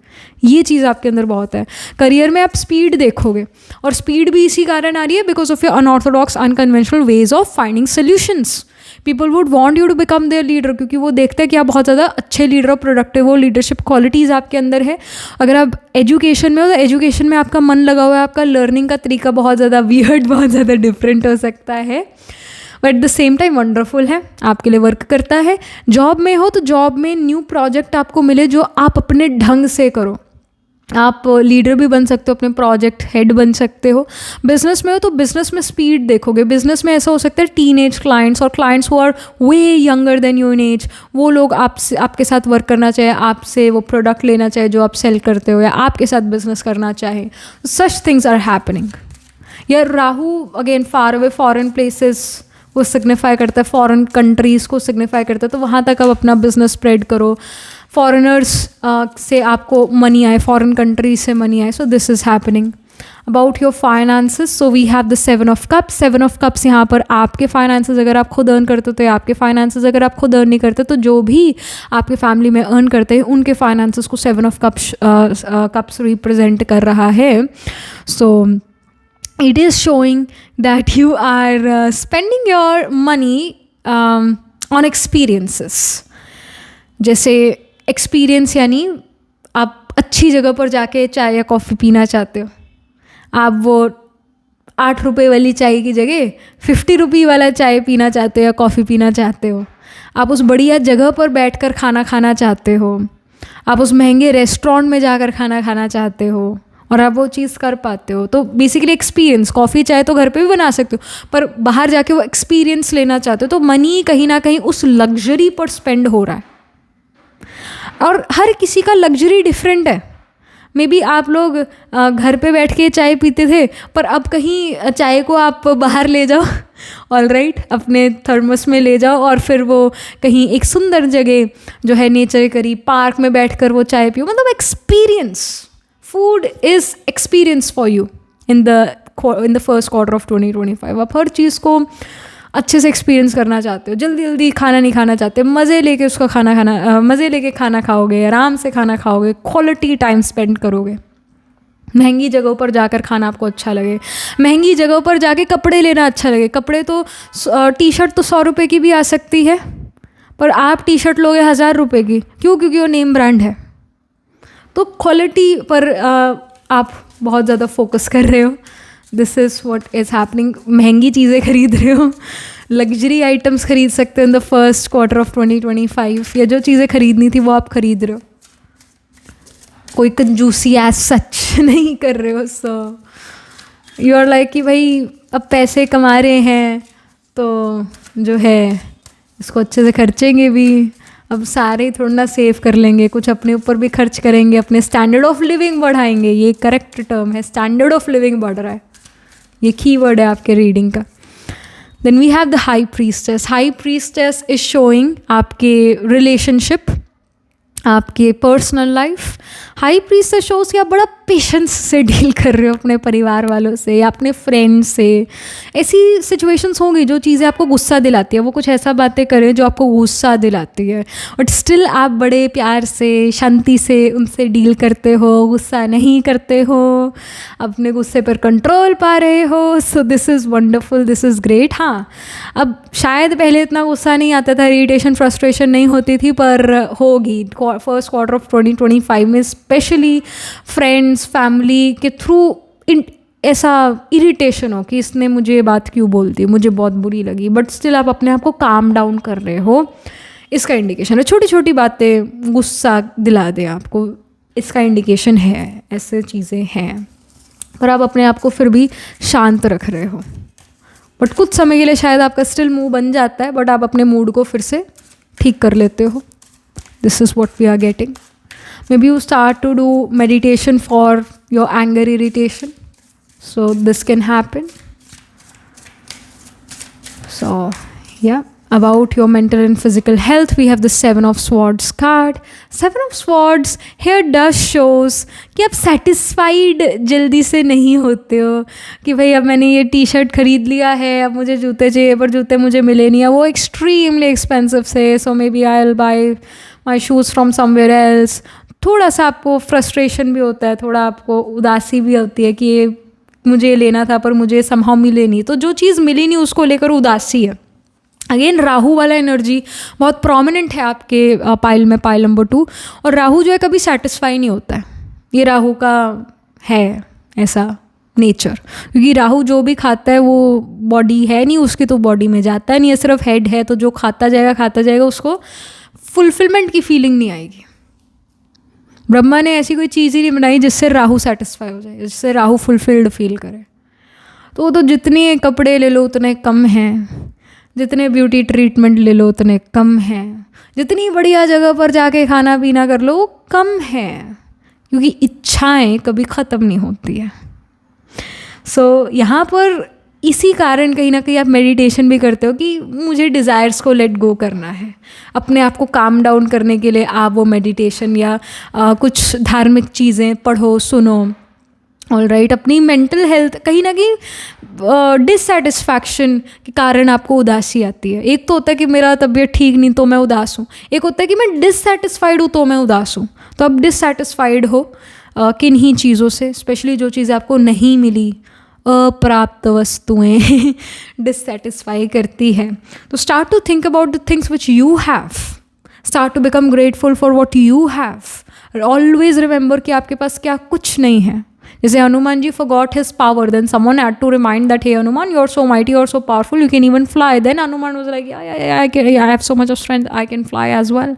ये चीज़ आपके अंदर बहुत है। करियर में आप स्पीड देखोगे, और स्पीड भी इसी कारण आ रही है because of your unorthodox, unconventional ways of finding solutions. People would want you to become their leader क्योंकि वो देखते हैं कि आप बहुत ज़्यादा अच्छे लीडर हो, प्रोडक्टिव हो, लीडरशिप क्वालिटीज़ आपके अंदर है। अगर आप एजुकेशन में हो तो एजुकेशन में आपका मन लगा हुआ है, आपका लर्निंग का तरीका बहुत ज़्यादा वियर्ड, बहुत ज़्यादा डिफरेंट हो सकता है, but at the same time wonderful है, आपके लिए वर्क करता है। जॉब में हो तो जॉब में न्यू प्रोजेक्ट आपको मिले जो आप अपने ढंग से करो। आप लीडर भी बन सकते हो, अपने प्रोजेक्ट हेड बन सकते हो। बिजनेस में हो तो बिजनेस में स्पीड देखोगे। बिजनेस में ऐसा हो सकता है टीनेज क्लाइंट्स और clients who are way younger than you in age, वो लोग आपसे, आपके साथ वर्क करना चाहे, आपसे वो प्रोडक्ट लेना चाहे जो आप सेल करते हो, या आपके साथ बिजनेस करना चाहे। Such things are happening. या Rahu again far away, foreign places वो सिग्निफाई करता है, फॉरेन कंट्रीज़ को सिग्निफाई करता है, तो वहाँ तक आप अपना बिजनेस स्प्रेड करो। फॉरेनर्स से आपको मनी आए, फॉरेन कंट्रीज से मनी आए। So this is happening about your finances. So we have the 7 of Cups। 7 of Cups यहाँ पर आपके फाइनेंसेस अगर आप खुद अर्न करते हो तो आपके फाइनेंसेस, अगर आप खुद अर्न नहीं करते तो जो भी आपके फैमिली में अर्न करते हैं उनके फाइनेंसेस को 7 of Cups रिप्रेजेंट कर रहा है। सो it is showing that you are spending your money on experiences। जैसे एक्सपीरियंस यानी आप अच्छी जगह पर जाके चाय या कॉफ़ी पीना चाहते हो, आप वो 8 रुपये वाली चाय की जगह 50 रुपये वाला चाय पीना चाहते हो या कॉफ़ी पीना चाहते हो, आप उस बढ़िया जगह पर बैठकर खाना खाना चाहते हो, आप उस महंगे रेस्टोरेंट में जाकर खाना खाना चाहते हो, और आप वो चीज़ कर पाते हो। तो बेसिकली एक्सपीरियंस, कॉफ़ी चाय तो घर पे भी बना सकते हो, पर बाहर जाके वो एक्सपीरियंस लेना चाहते हो तो मनी कहीं ना कहीं उस लग्जरी पर स्पेंड हो रहा है। और हर किसी का लग्जरी डिफरेंट है। मे बी आप लोग घर पे बैठ के चाय पीते थे, पर अब कहीं चाय को आप बाहर ले जाओ, ऑल राइट, अपने थर्मस में ले जाओ और फिर वो कहीं एक सुंदर जगह जो है नेचर करीब पार्क में बैठकर वो चाय पियो। मतलब experience, food is experience for you in the first quarter of 2025। आप हर चीज़ को अच्छे से एक्सपीरियंस करना चाहते हो, जल्दी जल्दी खाना नहीं खाना चाहते, मज़े लेके उसका मज़े लेके खाना खाओगे, आराम से खाना खाओगे, क्वालिटी टाइम स्पेंड करोगे। महंगी जगहों पर जाकर खाना आपको अच्छा लगे, महंगी जगहों पर जाके कपड़े लेना अच्छा लगे। कपड़े तो टी शर्ट तो 100 रुपये की भी आ सकती है, पर आप टी शर्ट लोगे 1000 रुपये की, क्यों? क्योंकि वो नेम ब्रांड है। तो क्वालिटी पर आप बहुत ज़्यादा फोकस कर रहे हो। This is what is happening. महंगी चीज़ें खरीद रहे हो, लग्जरी आइटम्स खरीद सकते हो in the first quarter of 2025, या जो चीज़ें खरीदनी थी वो आप खरीद रहे हो। कोई कंजूसी एज सच नहीं कर रहे हो। सो यू आर लाइक कि भाई अब पैसे कमा रहे हैं तो जो है इसको अच्छे से खर्चेंगे भी। अब सारे थोड़ा ना सेव कर लेंगे, कुछ अपने ऊपर भी खर्च करेंगे, अपने स्टैंडर्ड ऑफ लिविंग बढ़ाएंगे। ये करेक्ट टर्म है, स्टैंडर्ड ऑफ लिविंग बढ़ रहा है, ये कीवर्ड है आपके रीडिंग का। Then we have the high priestess. High priestess is showing आपके रिलेशनशिप, आपके personal life. High priestess shows कि आप बड़ा पेशेंस से डील कर रहे हो अपने परिवार वालों से या अपने फ्रेंड्स से। ऐसी सिचुएशंस होंगी जो चीज़ें आपको गुस्सा दिलाती है, वो कुछ ऐसा बातें करें जो आपको गुस्सा दिलाती है, बट स्टिल आप बड़े प्यार से शांति से उनसे डील करते हो, गुस्सा नहीं करते हो, अपने गुस्से पर कंट्रोल पा रहे हो। सो this is wonderful, this is great. हाँ, अब शायद पहले इतना गुस्सा नहीं आता था, इरिटेशन फ्रस्ट्रेशन नहीं होती थी, पर होगी फर्स्ट क्वार्टर ऑफ 2025 में, स्पेशली फ्रेंड्स फैमिली के थ्रू ऐसा इरिटेशन हो कि इसने मुझे ये बात क्यों बोल दी, मुझे बहुत बुरी लगी, बट स्टिल आप अपने आप को काम डाउन कर रहे हो, इसका इंडिकेशन है। छोटी छोटी बातें गुस्सा दिला दें आपको, इसका इंडिकेशन है, ऐसे चीज़ें हैं, पर आप अपने आप को फिर भी शांत रख रहे हो। बट कुछ समय के लिए शायद आपका स्टिल मुंह बन जाता है, बट आप अपने मूड को फिर से ठीक कर लेते हो। This is what we are getting. Maybe you start to do meditation for your anger irritation. So this can happen. So yeah, about your mental and physical health, we have the 7 of Swords card. 7 of Swords here does shows कि आप satisfied जल्दी से नहीं होते हो कि भाई अब मैंने ये टी शर्ट खरीद लिया है, अब मुझे जूते चाहिए, पर जूते मुझे मिले नहीं है, वो एक्सट्रीमली एक्सपेंसिव से, so maybe I will buy my shoes from somewhere else. थोड़ा सा आपको फ्रस्ट्रेशन भी होता है, थोड़ा आपको उदासी भी होती है कि ये मुझे लेना था पर मुझे समहाउ मिले नहीं, तो जो चीज़ मिली नहीं उसको लेकर उदासी है। अगेन राहु वाला एनर्जी बहुत प्रोमिनेंट है आपके पाइल में, पाइल नंबर 2। और राहु जो है कभी सेटिस्फाई नहीं होता है, ये राहु का है ऐसा नेचर, क्योंकि राहु जो भी खाता है वो बॉडी है नहीं उसकी, तो बॉडी में जाता है नहीं, ये सिर्फ हेड है, तो जो खाता जाएगा उसको फुलफिलमेंट की फीलिंग नहीं आएगी। ब्रह्मा ने ऐसी कोई चीज़ ही नहीं बनाई जिससे राहु सेटिस्फाई हो जाए, जिससे राहु फुलफिल्ड फील करे। तो जितने कपड़े ले लो उतने कम हैं, जितने ब्यूटी ट्रीटमेंट ले लो उतने कम हैं, जितनी बढ़िया जगह पर जाके खाना पीना कर लो वो कम है, क्योंकि इच्छाएं कभी ख़त्म नहीं होती है। सो यहाँ पर इसी कारण कहीं ना कहीं आप मेडिटेशन भी करते हो कि मुझे डिज़ायर्स को लेट गो करना है, अपने आप को काम डाउन करने के लिए आप वो मेडिटेशन या कुछ धार्मिक चीज़ें पढ़ो, सुनो, ऑल राइट। अपनी मेंटल हेल्थ कहीं ना कहीं डिससेटिस्फैक्शन के कारण आपको उदासी आती है। एक तो होता है कि मेरा तबीयत ठीक नहीं तो मैं उदास हूँ, एक होता है कि मैं डिससेटिस्फाइड हूँ तो मैं उदास हूँ। तो आप डिससेटिस्फाइड हो किन ही चीज़ों से, स्पेशली जो चीज़ें आपको नहीं मिली, अप्राप्त वस्तुएं डिससेटिस्फाई करती है। तो start to think about the things which you have, start to become grateful for what you have. Always remember कि आपके पास क्या कुछ नहीं है, जैसे Hanuman ji forgot his power, then someone had to remind that, hey Hanuman, you're so mighty, you're so powerful, you can even fly. Then Hanuman was like, I have so much of strength, I can fly as well.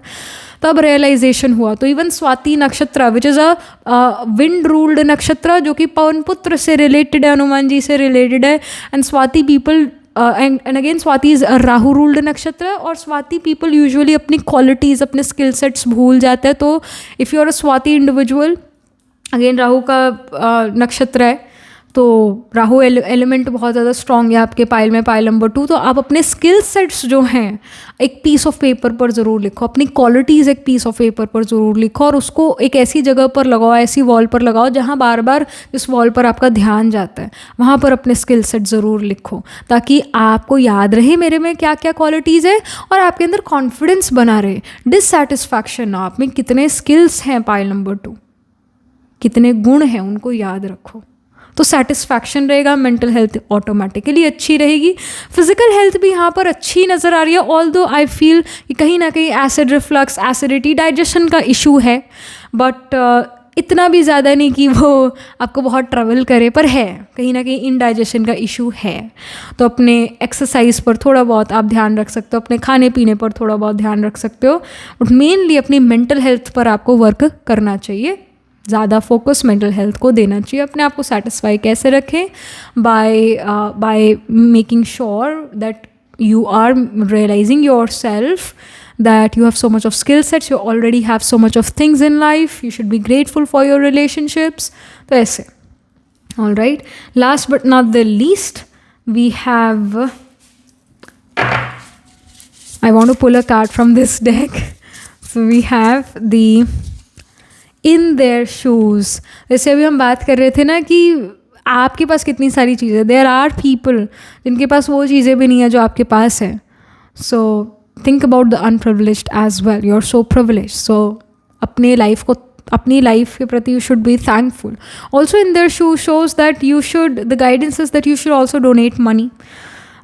तब realisation हुआ. तो even Swati नक्षत्र which is a wind ruled नक्षत्र, जो कि पवन पुत्र से related है, हनुमान जी से रिलेटेड है. And Swati people and again Swati is Rahu ruled nakshatra. और स्वाति पीपल यूजुअली अपनी क्वालिटीज़, अपने स्किल सेट्स भूल जाते हैं. तो if you are a Swati individual, again Rahu का नक्षत्र है, तो राहु एलिमेंट बहुत ज़्यादा स्ट्रॉन्ग है आपके पाइल में, पाइल नंबर 2. तो आप अपने स्किल सेट्स जो हैं एक पीस ऑफ पेपर पर ज़रूर लिखो, अपनी क्वालिटीज़ एक पीस ऑफ पेपर पर ज़रूर लिखो, और उसको एक ऐसी जगह पर लगाओ, ऐसी वॉल पर लगाओ जहाँ बार बार इस वॉल पर आपका ध्यान जाता है. वहाँ पर अपने स्किल सेट ज़रूर लिखो, ताकि आपको याद रहे मेरे में क्या क्या क्वालिटीज़ है, और आपके अंदर कॉन्फिडेंस बना रहे. डिससेटिस्फैक्शन, आप में कितने स्किल्स हैं पाइल नंबर 2, कितने गुण हैं, उनको याद रखो. तो सेटिस्फैक्शन रहेगा, मेंटल हेल्थ ऑटोमेटिकली अच्छी रहेगी. फिजिकल हेल्थ भी यहाँ पर अच्छी नज़र आ रही है. ऑल्दो आई फील कि कहीं ना कहीं एसिड रिफ्लक्स, एसिडिटी, डाइजेशन का इशू है, बट इतना भी ज़्यादा नहीं कि वो आपको बहुत ट्रबल करे, पर है कहीं ना कहीं इनडाइजेशन का इशू है. तो अपने एक्सरसाइज पर थोड़ा बहुत आप ध्यान रख सकते हो, अपने खाने पीने पर थोड़ा बहुत ध्यान रख सकते हो, बट मेनली अपनी मेंटल हेल्थ पर आपको वर्क करना चाहिए. ज़्यादा फोकस मेंटल हेल्थ को देना चाहिए. अपने आप को सेटिस्फाई कैसे रखें? By making sure that you are realizing yourself that you have so much of skill sets, you already have so much of things in life, you should be grateful for your relationships. तो ऐसे. All right, last but not the least, we have, I want to pull a card from this deck. So we have the in their shoes. जैसे अभी हम बात कर रहे थे ना कि आपके पास कितनी सारी चीज़ें, देयर आर पीपल जिनके पास वो चीज़ें भी नहीं है जो आपके पास है. So think about the unprivileged as well. You are so privileged. So अपने लाइफ को, अपनी लाइफ के प्रति you should be thankful. Also in their shoe shows that you should, the guidance is that you should also donate money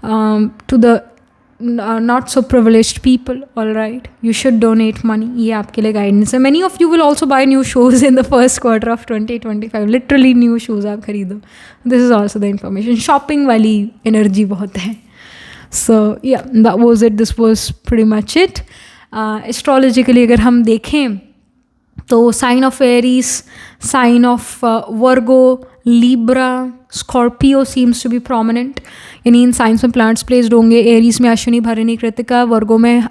to the not so privileged people. All right, you should donate money. ये आपके लिए guidance है. Many of you will also buy new shoes in the first quarter of 2025. Literally new shoes आप खरीदो. This is also the information. Shopping वाली energy बहुत है. So yeah, that was it. This was pretty much it. Astrologically अगर हम देखें तो sign of Aries, sign of Virgo, Libra, Scorpio seems to be prominent. यानी इन साइंस में plants placed होंगे. एरीज में अश्विनी, भरणी, कृतिका. वर्गो में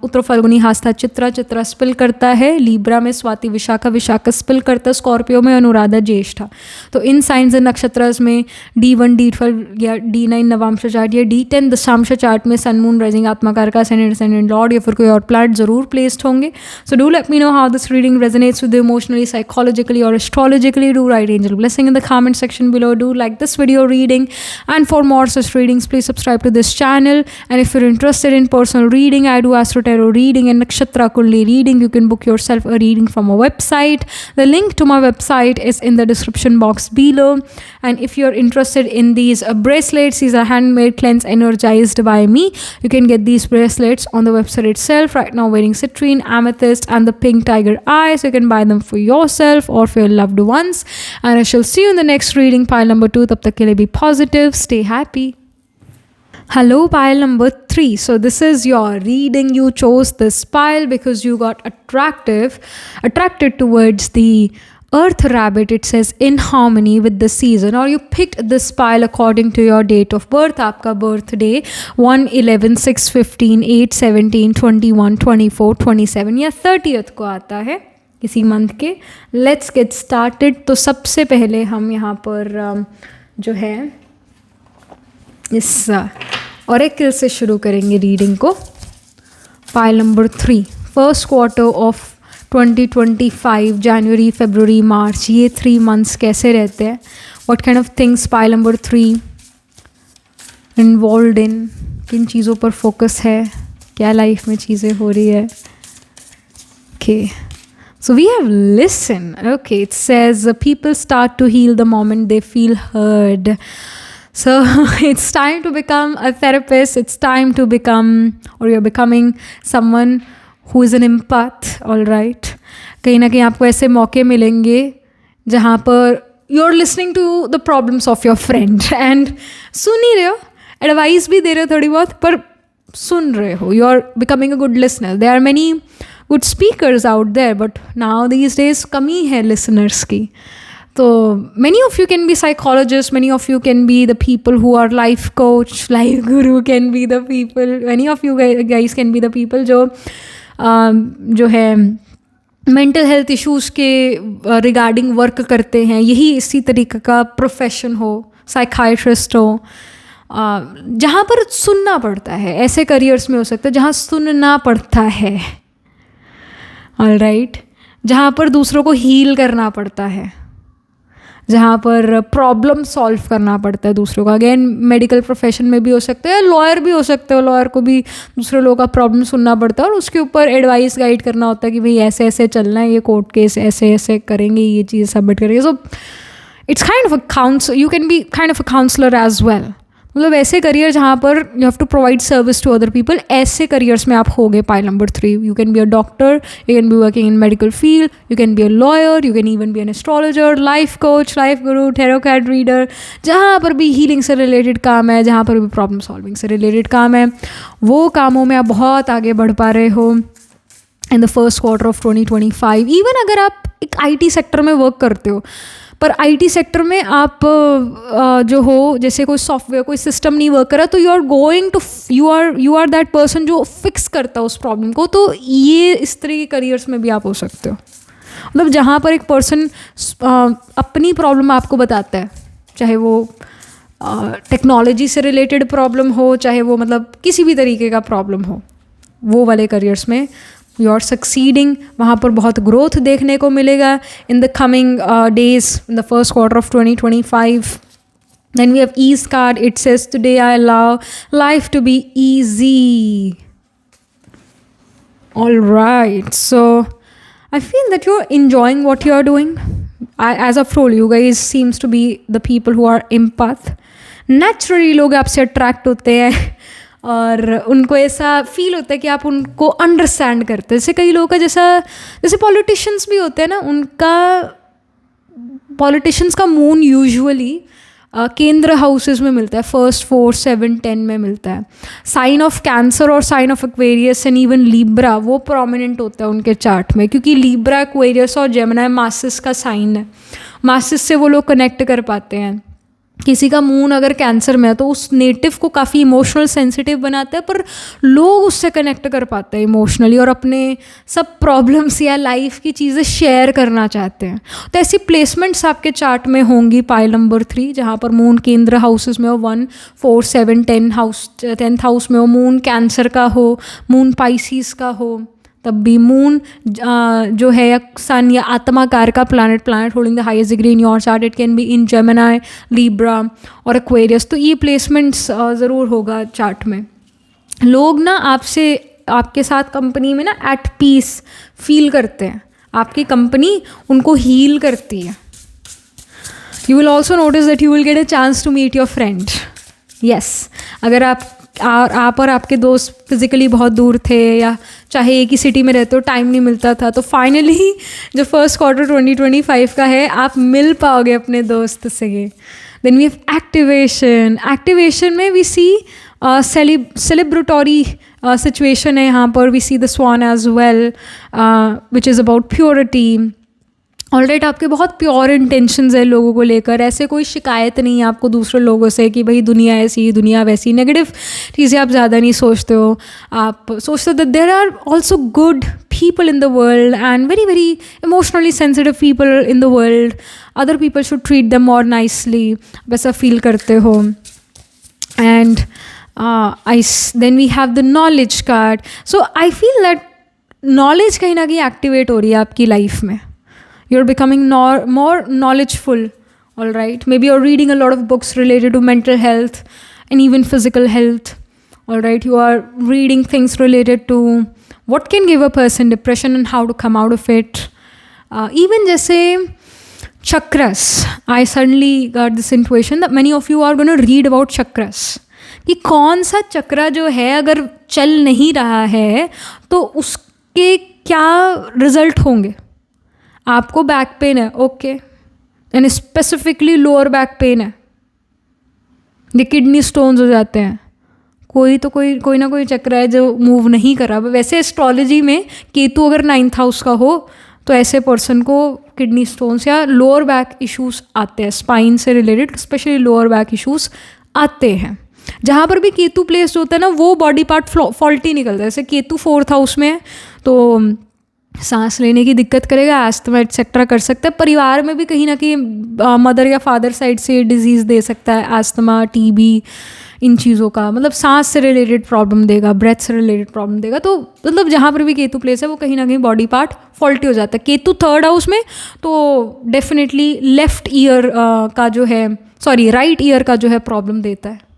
उत्तर फाल्गुनी, हस्ता, चित्रा. चित्रा स्पिल करता है. लीब्रा में स्वाति, विशाखा. विशाखा स्पिल करता है. स्कॉर्पियो में अनुराधा, ज्येष्ठा. तो इन साइंस एंड नक्षत्रस में D1, D12 या D9 नवांश चार्ट या D10 दशांश चार्ट में सन, मून, राइजिंग, आत्मकार का असेंडेंट लॉर्ड या फिर कोई और प्लांट जरूर प्लेस्ड होंगे. So do let me know how this reading resonates with emotionally, psychologically और astrologically. Do write angel blessing in the comment section below. Do like this video reading, and for more such readings please subscribe to this channel. And if you're interested in personal reading, I do astro tarot reading and nakshatra kundli reading. You can book yourself a reading from a website. The link to my website is in the description box below. And if you're interested in these bracelets, these are handmade, cleansed, energized by me. You can get these bracelets on the website itself. Right now wearing citrine, amethyst and the pink tiger eye, so you can buy them for yourself or for your loved ones. And I shall see you in the next reading, pile number 2. Tab tak ke liye be positive, stay happy. Hello, pile number 3. So this is your reading. You chose this pile because you got attracted towards the earth rabbit. It says in harmony with the season, or you picked this pile according to your date of birth. आपका birthday 1/11/6/15/8/17/21/24/27 या 30th को आता है किसी month के. Let's get started. तो सबसे पहले हम यहाँ पर जो है इस ऑरेकल से शुरू करेंगे रीडिंग को. Pile number 3, first quarter of 2025, जनवरी, फरवरी, मार्च, ये 3 मंथ्स कैसे रहते हैं. What kind of things pile number 3 involve in, किन चीज़ों पर फोकस है, क्या लाइफ में चीज़ें हो रही है. Okay, so we have listen. Okay, it says people start to heal the moment they feel heard. So it's time to become a therapist. It's time to become, or you're becoming someone who is an empath. All right, कहीं ना कहीं आपको ऐसे मौके मिलेंगे जहाँ पर you're listening to the problems of your friend and सुन ही रहे हो, एडवाइस भी दे रहे हो थोड़ी बहुत, पर सुन रहे हो, you are becoming a good listener. There are many good speakers out there, but now these days कमी है listeners की. So many of you can be psychologists, many of you can be the people who are life coach, life guru can be the people, many of you guys can be the people जो है mental health issues के regarding work करते हैं. यही इसी तरीके का profession हो, साइकाइट्रिस्ट हो, जहाँ पर सुनना पड़ता है. ऐसे करियर्स में हो सकता है जहाँ सुनना पड़ता है, ऑलराइट, जहाँ पर दूसरों को हील करना पड़ता है, जहाँ पर प्रॉब्लम सॉल्व करना पड़ता है दूसरों का. अगेन मेडिकल प्रोफेशन में भी हो सकता है, लॉयर भी हो सकते हो, लॉयर को भी दूसरे लोगों का प्रॉब्लम सुनना पड़ता है और उसके ऊपर एडवाइस गाइड करना होता है कि भाई ऐसे ऐसे चलना है, ये कोर्ट केस ऐसे ऐसे करेंगे, ये चीज़ सबमिट करेंगे. So it's kind of a counsellor, you can be kind of a counsellor as well. मतलब ऐसे करियर जहाँ पर you have to provide service to other people, ऐसे करियर्स में आप होगे. Pile number 3, you can be a doctor, you can be working in medical field, you can be a lawyer, you can even be an astrologer, life coach, life guru, tarot card reader. जहाँ पर भी healing से related काम है, जहाँ पर भी problem solving से रिलेटेड काम है, वो कामों में आप बहुत आगे बढ़ पा रहे हो in the first quarter of 2025. Even अगर आप एक IT सेक्टर में वर्क करते हो, पर IT सेक्टर में आप जो हो, जैसे कोई सॉफ्टवेयर, कोई सिस्टम नहीं वर्क कर रहा, तो you are going to, you are that person जो फिक्स करता है उस प्रॉब्लम को. तो ये इस तरह के करियर्स में भी आप हो सकते हो. मतलब जहाँ पर एक पर्सन अपनी प्रॉब्लम आपको बताता है, चाहे वो टेक्नोलॉजी से रिलेटेड प्रॉब्लम हो, चाहे वो मतलब किसी भी तरीके का प्रॉब्लम हो, वो वाले करियर्स में यू आर सक्सीडिंग. वहाँ पर बहुत ग्रोथ देखने को मिलेगा in the coming days, in the first quarter of 2025. Then we have ease card. It says today I allow life to be easy. All right, so I feel that you're enjoying what you're doing. As I've told you guys, seems to be the people who are empath. Naturally लोग आपसे attract होते हैं और उनको ऐसा feel होता है कि आप उनको अंडरस्टैंड करते हैं. जैसे कई लोगों का जैसे पॉलिटिशियंस भी होते हैं ना, उनका पॉलिटिशियंस का मून यूजुअली केंद्र हाउसेस में मिलता है, 1st, 4th, 7th, 10 में मिलता है. साइन ऑफ कैंसर और sign of Aquarius and even Libra वो प्रोमिनेंट होता है उनके चार्ट में, क्योंकि लीब्रा, एक्वेरियस और जेमिनी मासिस का साइन है. मासिस से वो लोग कनेक्ट कर पाते हैं. किसी का मून अगर कैंसर में है तो उस नेटिव को काफ़ी इमोशनल सेंसिटिव बनाता है, पर लोग उससे कनेक्ट कर पाते हैं इमोशनली और अपने सब प्रॉब्लम्स या लाइफ की चीज़ें शेयर करना चाहते हैं. तो ऐसी प्लेसमेंट्स आपके चार्ट में होंगी पाइल नंबर 3, जहाँ पर मून केंद्र हाउसेस में हो, 1, 4, 7, 10th हाउस में हो, मून कैंसर का हो, मून पाइसिस का हो, तब भी मून जो है या सन या आत्माकार का planet holding the highest degree in your chart, it can be in Gemini, Libra और एक्वेरियस. तो ये प्लेसमेंट्स ज़रूर होगा चार्ट में. लोग ना आपके साथ कंपनी में ना एट पीस फील करते हैं, आपकी कंपनी उनको हील करती है. You will also notice that you will get a chance to meet your friend. Yes, अगर आप और आपके दोस्त फिज़िकली बहुत दूर थे या चाहे एक ही सिटी में रहते हो, टाइम नहीं मिलता था, तो फाइनली जो फर्स्ट क्वार्टर 2025 का है आप मिल पाओगे अपने दोस्त से. देन वी हैव एक्टिवेशन में वी सी सेलिब्रेटरी सिचुएशन है यहाँ पर. We see the swan as well which is about purity. Alright, आपके बहुत प्योर इंटेंशंस है लोगों को लेकर, ऐसे कोई शिकायत नहीं है आपको दूसरे लोगों से कि भाई दुनिया ऐसी, दुनिया वैसी, नेगेटिव चीज़ें आप ज़्यादा नहीं सोचते हो. आप सोचते हो that there are also good people in the world and very very emotionally sensitive people in the world. Other people should treat them more nicely, वैसा फील करते हो. And then we have the knowledge card. So I feel that knowledge कहीं ना कहीं activate हो रही है आपकी लाइफ में. You're becoming more knowledgeful, all right? Maybe you're reading a lot of books related to mental health and even physical health, all right? You are reading things related to what can give a person depression and how to come out of it. Even जैसे chakras, I suddenly got this intuition that many of you are going to read about chakras. कि कौन सा चक्रा जो है अगर चल नहीं रहा है तो उसके क्या रिजल्ट होंगे. आपको बैक पेन है, okay, and specifically lower back pain है, ये किडनी स्टोन्स हो जाते हैं, कोई ना कोई चक्र है जो मूव नहीं कर रहा। वैसे एस्ट्रोलॉजी में केतु अगर 9th हाउस का हो तो ऐसे पर्सन को किडनी स्टोन्स या लोअर बैक इश्यूज आते हैं, स्पाइन से related specially lower back issues आते हैं। जहाँ पर भी केतु प्लेस्ड होता है ना वो बॉडी पार्ट फॉल्टी निकलता है। जैसे केतु 4th हाउस में है तो सांस लेने की दिक्कत करेगा, एस्थमा एक्सेट्रा कर सकता है। परिवार में भी कहीं ना कहीं मदर या फादर साइड से डिजीज़ दे सकता है, एस्थमा, टीबी, इन चीज़ों का मतलब सांस से रिलेटेड प्रॉब्लम देगा, ब्रेथ से रिलेटेड प्रॉब्लम देगा। तो मतलब जहाँ पर भी केतु प्लेस है वो कहीं ना कहीं बॉडी पार्ट फॉल्टी हो जाता है। केतु 3rd हाउस में तो डेफिनेटली लेफ्ट ईयर का जो है राइट ईयर का जो है प्रॉब्लम देता है।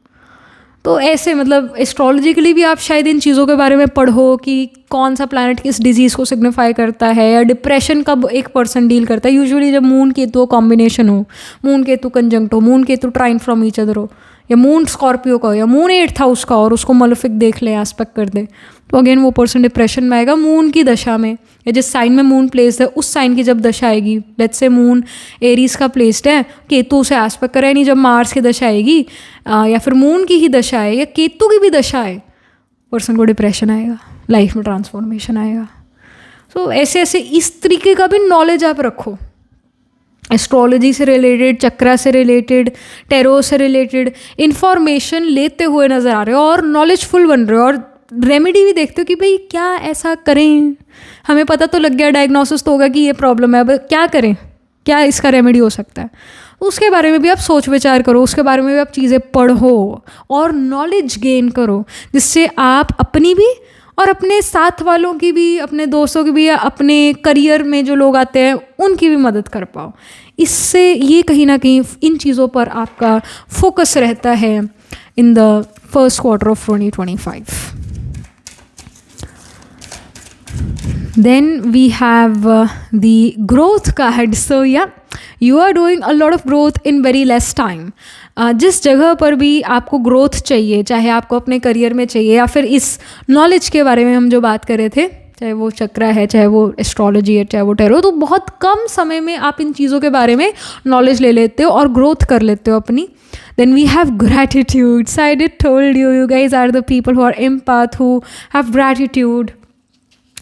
तो ऐसे मतलब एस्ट्रोलॉजिकली भी आप शायद इन चीज़ों के बारे में पढ़ो कि कौन सा प्लैनेट किस डिजीज़ को सिग्निफाई करता है, या डिप्रेशन कब एक पर्सन डील करता है। यूजुअली जब मून केतु कॉम्बिनेशन हो, मून केतु कंजंक्ट हो, moon Ketu trine from each other हो, या मून स्कॉर्पियो का हो, या मून 8th हाउस का और उसको मलेफिक देख ले, एस्पेक्ट कर दे, तो अगेन वो पर्सन डिप्रेशन में आएगा। मून की दशा में या जिस साइन में मून प्लेस्ड है उस साइन की जब दशा आएगी, लेट्स से मून एरीज का प्लेस्ड है, केतु उसे एस्पेक्ट करे नहीं, जब मार्स की दशा आएगी या फिर मून की ही दशा है या केतु की भी दशा है, पर्सन को डिप्रेशन आएगा, लाइफ में ट्रांसफॉर्मेशन आएगा। तो ऐसे ऐसे इस तरीके का भी नॉलेज आप रखो, एस्ट्रोलॉजी से रिलेटेड, चक्रा से रिलेटेड, टैरो से रिलेटेड इन्फॉर्मेशन लेते हुए नज़र आ रहे हो और नॉलेजफुल बन रहे हो, और रेमेडी भी देखते हो कि भाई क्या ऐसा करें। हमें पता तो लग गया, डायग्नोसिस तो होगा कि ये प्रॉब्लम है, अब क्या करें, क्या इसका रेमेडी हो सकता है, उसके बारे में भी आप सोच विचार करो, उसके बारे में भी आप चीज़ें पढ़ो और नॉलेज गेन करो, जिससे आप अपनी भी और अपने साथ वालों की भी, अपने दोस्तों की भी, या अपने करियर में जो लोग आते हैं उनकी भी मदद कर पाओ। इससे ये कहीं ना कहीं इन चीज़ों पर आपका फोकस रहता है इन the first quarter of 2025. Then we have the growth card. So yeah, you are doing a lot of growth in very less time. जिस जगह पर भी आपको ग्रोथ चाहिए, चाहे आपको अपने करियर में चाहिए या फिर इस नॉलेज के बारे में हम जो बात कर रहे थे, चाहे वो चक्रा है, चाहे वो एस्ट्रोलॉजी है, चाहे वो टैरो, तो बहुत कम समय में आप इन चीज़ों के बारे में नॉलेज ले लेते हो और ग्रोथ कर लेते हो अपनी. Then we have gratitude. So I did told you, you guys are the people who are empath, who have gratitude.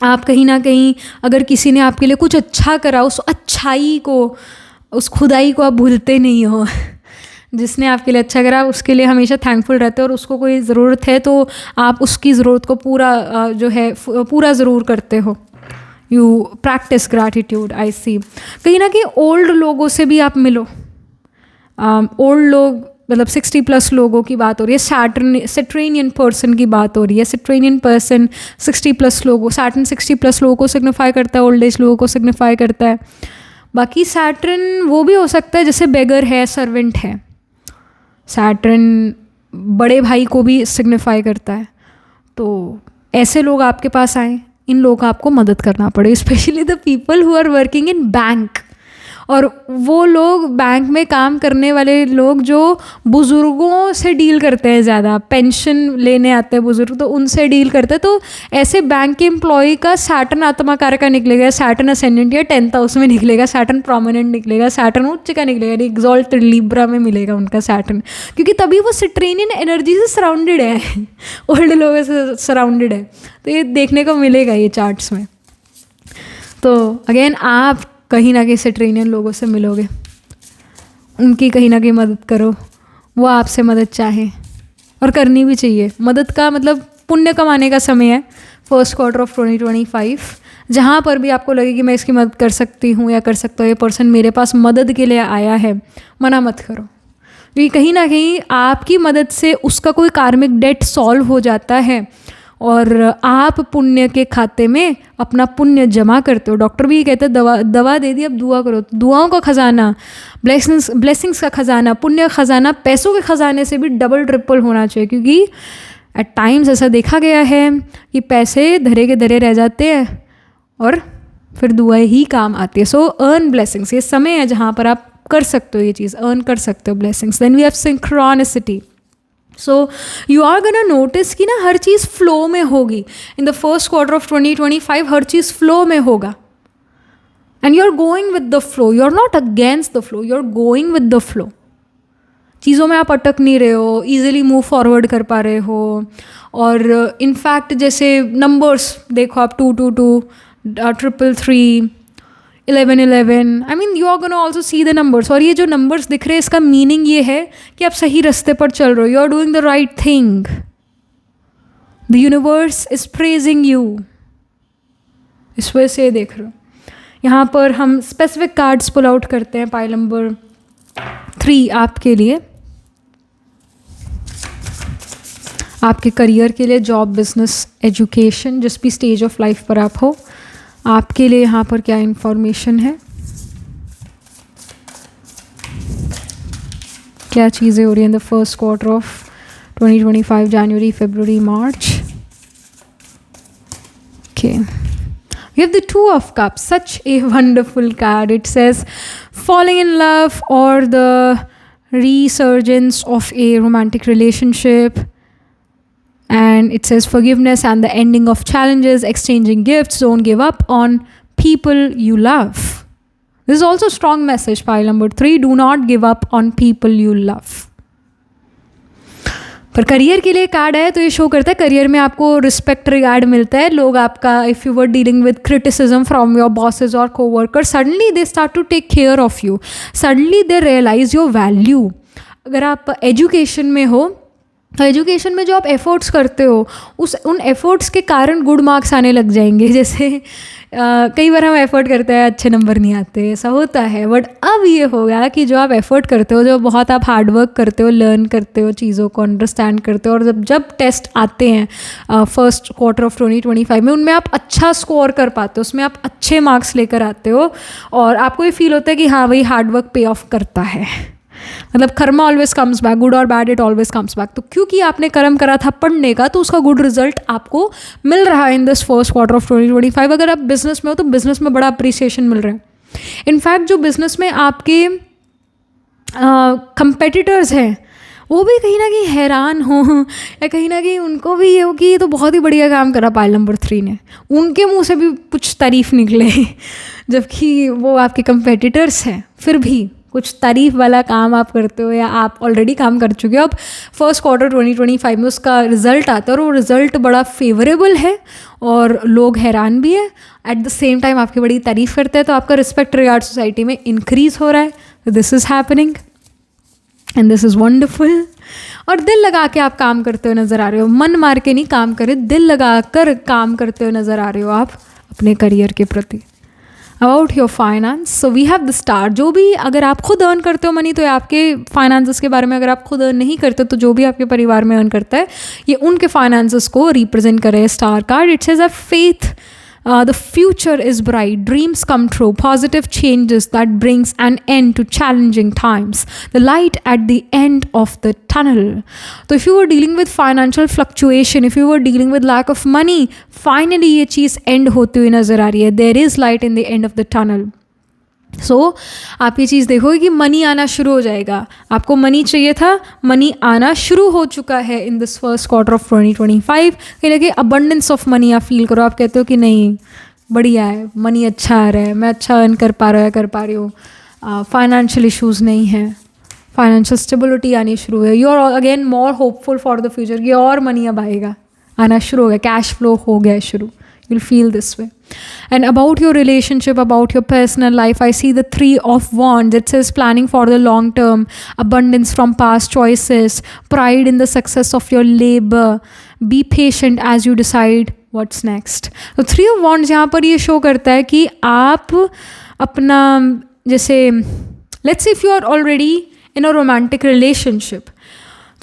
आप कहीं ना कहीं अगर किसी ने आपके लिए कुछ अच्छा करा, उस अच्छाई को, उस खुदाई को आप भूलते नहीं हो. जिसने आपके लिए अच्छा करा उसके लिए हमेशा थैंकफुल रहते हो, और उसको कोई ज़रूरत है तो आप उसकी ज़रूरत को पूरा ज़रूर करते हो. You practice gratitude. I see कहीं ना कहीं ओल्ड लोगों से भी आप मिलो. ओल्ड लोग मतलब 60+ लोगों की बात हो रही है, सैटर्नियन पर्सन की बात हो रही है. सैटर्नियन पर्सन 60+ लोगों, सैटर्न 60+ लोगों को सिग्निफाई करता है, ओल्ड एज लोगों को सिग्निफाई करता है. बाकी सैटर्न वो भी हो सकता है जैसे बेगर है, सर्वेंट है. सैटर्न बड़े भाई को भी सिग्निफाई करता है. तो ऐसे लोग आपके पास आए, इन लोगों को आपको मदद करना पड़े, specially the people who are working in bank. और वो लोग बैंक में काम करने वाले लोग जो बुज़ुर्गों से डील करते हैं, ज़्यादा पेंशन लेने आते हैं बुज़ुर्ग, तो उनसे डील करते हैं. तो ऐसे बैंक के एम्प्लॉय का सैटर्न आत्मा कारक का निकलेगा, सैटर्न असेंडेंट या 10th हाउस में निकलेगा, सैटर्न प्रोमिनेंट निकलेगा, सैटर्न उच्च का निकलेगा, एक्सॉल्टेड लिब्रा में मिलेगा उनका सैटर्न, क्योंकि तभी वो सैटर्नियन एनर्जी से सराउंडेड है, ओल्ड लोगों से सराउंडेड है. तो ये देखने को मिलेगा ये चार्ट्स में. तो अगेन आप कहीं ना कहीं सैटर्नियन लोगों से मिलोगे, उनकी कहीं ना कहीं मदद करो, वो आपसे मदद चाहें, और करनी भी चाहिए. मदद का मतलब पुण्य कमाने का समय है फर्स्ट क्वार्टर ऑफ 2025. जहाँ पर भी आपको लगे कि मैं इसकी मदद कर सकती हूँ या कर सकता हूँ, ये पर्सन मेरे पास मदद के लिए आया है, मना मत करो. क्योंकि कहीं ना कहीं आपकी मदद से उसका कोई कार्मिक डेट सॉल्व हो जाता है और आप पुण्य के खाते में अपना पुण्य जमा करते हो. डॉक्टर भी कहते हैं दवा दे दी, अब दुआ करो. दुआओं का खजाना, ब्लेसिंग्स का खजाना, पुण्य का खजाना, पैसों के खजाने से भी डबल ट्रिपल होना चाहिए. क्योंकि एट टाइम्स ऐसा देखा गया है कि पैसे धरे के धरे रह जाते हैं और फिर दुआएं ही काम आती है. सो अर्न ब्लेसिंग्स. ये समय है जहाँ पर आप कर सकते हो ये चीज़, अर्न कर सकते हो blessings. Then we have synchronicity. So you are gonna notice कि ना हर चीज़ फ्लो में होगी. In the first quarter of 2025 हर चीज़ फ्लो में होगा. And you are going with the flow, you are not against the flow, you are going with the flow. चीज़ों में आप अटक नहीं रहे हो, ईजिली मूव फॉरवर्ड कर पा रहे हो. और इनफैक्ट जैसे नंबर्स देखो आप, 222, 333, 1111, I mean you are gonna also see the numbers. और ये जो नंबर्स दिख रहे हैं इसका मीनिंग ये है कि आप सही रास्ते पर चल रहे हो, you are doing the right thing. The universe is praising you. इस वजह से देख रहे हो. यहाँ पर हम स्पेसिफिक कार्ड्स पुल आउट करते हैं. पाइल नंबर 3 आपके लिए, आपके करियर के लिए, जॉब, बिजनेस, एजुकेशन, जिस भी स्टेज ऑफ लाइफ पर आप हो, आपके लिए यहाँ पर क्या इंफॉर्मेशन है, क्या चीज़ें हो रही हैं द फर्स्ट क्वार्टर ऑफ 2025, जनवरी, फरवरी, मार्च. Okay, we have the 2 of cups, such a wonderful card. It says falling in love or the resurgence of a romantic relationship. And it says forgiveness and the ending of challenges, exchanging gifts. Don't give up on people you love. This is also a strong message, pile number 3. Do not give up on people you love. पर career के लिए card है तो ये show करता है career में आपको रिस्पेक्ट, रिगार्ड मिलता है. लोग आपका, if you were dealing with criticism from your bosses और coworker, suddenly they start to take care of you, suddenly they realise your value. अगर आप एजुकेशन में हो तो एजुकेशन में जो आप एफ़र्ट्स करते हो उन एफ़र्ट्स के कारण गुड मार्क्स आने लग जाएंगे. जैसे कई बार हम एफ़र्ट करते हैं, अच्छे नंबर नहीं आते, ऐसा होता है. बट अब ये होगा कि जो आप एफ़र्ट करते हो, जो बहुत आप हार्डवर्क करते हो, लर्न करते हो, चीज़ों को अंडरस्टैंड करते हो, और जब टेस्ट आते हैं फर्स्ट क्वार्टर ऑफ 2025 में, उनमें आप अच्छा स्कोर कर पाते हो, उसमें आप अच्छे मार्क्स लेकर आते हो, और आपको ये फील होता है कि हाँ भाई हार्डवर्क पे ऑफ करता है. मतलब karma always comes back, good और bad it always comes back. तो क्योंकि आपने कर्म करा था पढ़ने का, तो उसका गुड रिजल्ट आपको मिल रहा है in this first quarter of 2025. अगर आप बिजनेस में हो तो बिजनेस में बड़ा अप्रिसिएशन मिल रहा है. इनफैक्ट जो बिजनेस में आपके कंपेटिटर्स हैं वो भी कहीं ना कहीं हैरान हो, या कहीं ना कहीं उनको भी ये हो कि ये तो बहुत ही बढ़िया काम करा पाइल नंबर 3 ने, उनके मुंह से भी कुछ तारीफ निकले. जबकि वो आपके कंपेटिटर्स हैं, फिर भी कुछ तारीफ वाला काम आप करते हो, या आप ऑलरेडी काम कर चुके हो. अब फर्स्ट क्वार्टर 2025 में उसका रिज़ल्ट आता है, और वो रिज़ल्ट बड़ा फेवरेबल है, और लोग हैरान भी है. एट द सेम टाइम आपकी बड़ी तारीफ़ करते हैं, तो आपका रिस्पेक्ट रिगार्ड सोसाइटी में इंक्रीज़ हो रहा है. This is happening and this is wonderful. और दिल लगा के आप काम करते हुए नज़र आ रहे हो, मन मार के नहीं काम करे, दिल लगा कर काम करते हुए नज़र आ रहे हो आप अपने करियर के प्रति. About your finance, so we have the star. जो भी, अगर आप खुद अर्न करते हो मनी, तो ये आपके फाइनेंसेस के बारे में. अगर आप खुद अर्न नहीं करते तो जो भी आपके परिवार में अर्न करता है, ये उनके फाइनेंसेस को रिप्रेजेंट करे. Star card, it says a faith, the future is bright, dreams come true, positive changes that brings an end to challenging times, the light at the end of the tunnel. So if you were dealing with financial fluctuation, if you were dealing with lack of money, finally ये चीज़ end होती हुई नज़र आ रही है. There is light in the end of the tunnel. सो आप ये चीज़ देखोगे कि मनी आना शुरू हो जाएगा. आपको मनी चाहिए था, मनी आना शुरू हो चुका है in this first quarter of 2025. कहीं ना कहीं अबंडेंस ऑफ मनी आप फील करो. आप कहते हो कि नहीं बढ़िया है, मनी अच्छा आ रहा है, मैं अच्छा अर्न कर पा रही हूँ, फाइनेंशियल इश्यूज़ नहीं है, फाइनेंशियल स्टेबिलिटी आनी शुरू है. You are again more hopeful for the future कि और मनी अब आएगा, आना शुरू हो गया, कैश फ्लो हो गया शुरू. You'll feel this way. And about your relationship, about your personal life, I see the 3 of Wands. It says planning for the long term, abundance from past choices, pride in the success of your labor. Be patient as you decide what's next. So 3 of Wands यहाँ पर ये show करता है कि आप अपना, जैसे let's say if you are already in a romantic relationship,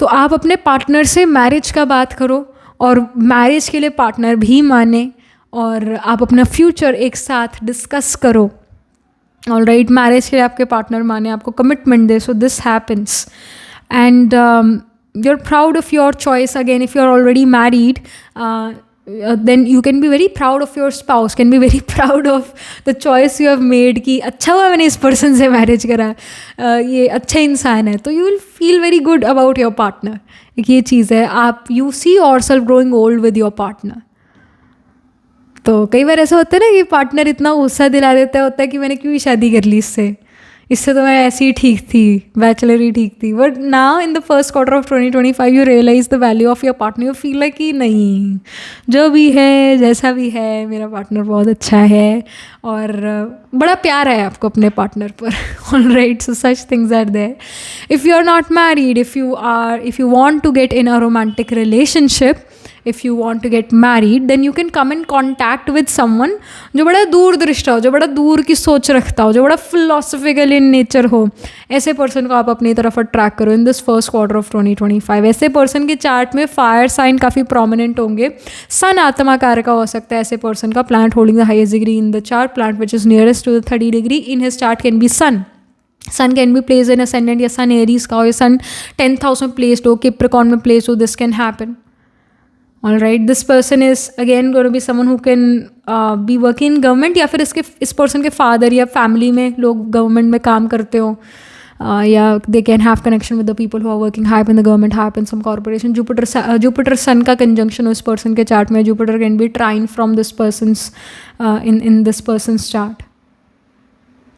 तो आप अपने पार्टनर से मैरिज का बात करो, और मैरिज के लिए पार्टनर भी माने, और आप अपना फ्यूचर एक साथ डिस्कस करो. ऑलराइट, मैरिज के लिए आपके पार्टनर माने, आपको कमिटमेंट दे. So this happens and you are proud of your choice. Again if you are already married, then you can be very proud of your spouse, can be very proud of the choice you have made कि अच्छा हुआ मैंने इस person से marriage करा, ये अच्छा इंसान है. तो you will feel very good about your partner. ये चीज़ है, आप you see yourself growing old with your partner. तो कई बार ऐसा होता है ना कि पार्टनर इतना गुस्सा दिला देता होता है कि मैंने क्यों शादी कर ली इससे तो मैं ऐसी ही ठीक थी, बैचलर ही ठीक थी. But now in the first quarter of 2025 you realise the value of your partner. You feel like कि नहीं, जो भी है जैसा भी है मेरा पार्टनर बहुत अच्छा है और बड़ा प्यार है आपको अपने पार्टनर पर. All right, so such things are there. If you are not married, if you want to get in a romantic relationship, if you want to get married, then you can come in contact with someone जो बड़ा दूरदृष्टा हो, जो बड़ा दूर की सोच रखता हो, जो बड़ा philosophical in nature हो. ऐसे पर्सन को आप अपनी तरफ अट्रैक्ट करो in this first quarter of 2025. ऐसे पर्सन के चार्ट में फायर साइन काफ़ी प्रोमिनेंट होंगे. सन आत्माकार का हो सकता है ऐसे पर्सन का. Plant holding the highest degree in the chart, plant which is nearest to the 30 degree in his chart can be sun. Sun can be placed in ascendant या Sun Aries का हो, या Sun 10th में placed हो, Capricorn में placed हो. This can happen. All right, this person is again going to be someone who can be working in government, या फिर इस पर्सन के फादर या फैमिली में लोग गवर्नमेंट में काम करते हो, या they can have connection with the people who are working high in the government, high in some corporation. Jupiter Sun का कंजंक्शन हो इस पर्सन के चार्ट में. Jupiter can be trine from this person's in this person's chart.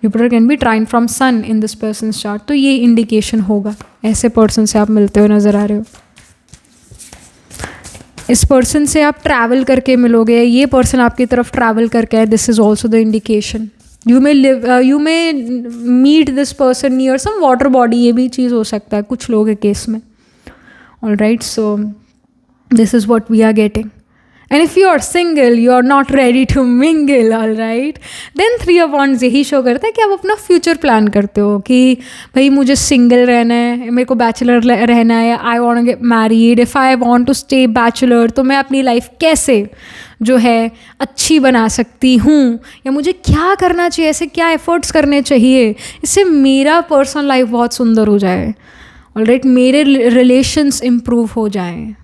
Jupiter can be trine from Sun in this person's chart. तो ये indication होगा ऐसे person से आप मिलते हुए नज़र आ रहे हो. इस पर्सन से आप ट्रैवल करके मिलोगे, ये पर्सन आपकी तरफ ट्रैवल करके है. This is also the indication. You may meet this person near some water body. ये भी चीज़ हो सकता है कुछ लोगों के केस में. All right, so this is what we are getting. And if you are single, you are not ready to mingle, all right, then 3 of Wands यही शो करता है कि आप अपना फ्यूचर प्लान करते हो कि भाई मुझे सिंगल रहना है, मेरे को बैचलर रहना है, I want to get married. If I want to stay bachelor, तो मैं अपनी लाइफ कैसे जो है अच्छी बना सकती हूँ, या मुझे क्या करना चाहिए, ऐसे क्या एफर्ट्स करने चाहिए इससे मेरा पर्सनल लाइफ बहुत सुंदर हो जाए. ऑल राइट, मेरे रिलेशंस इम्प्रूव हो जाएँ.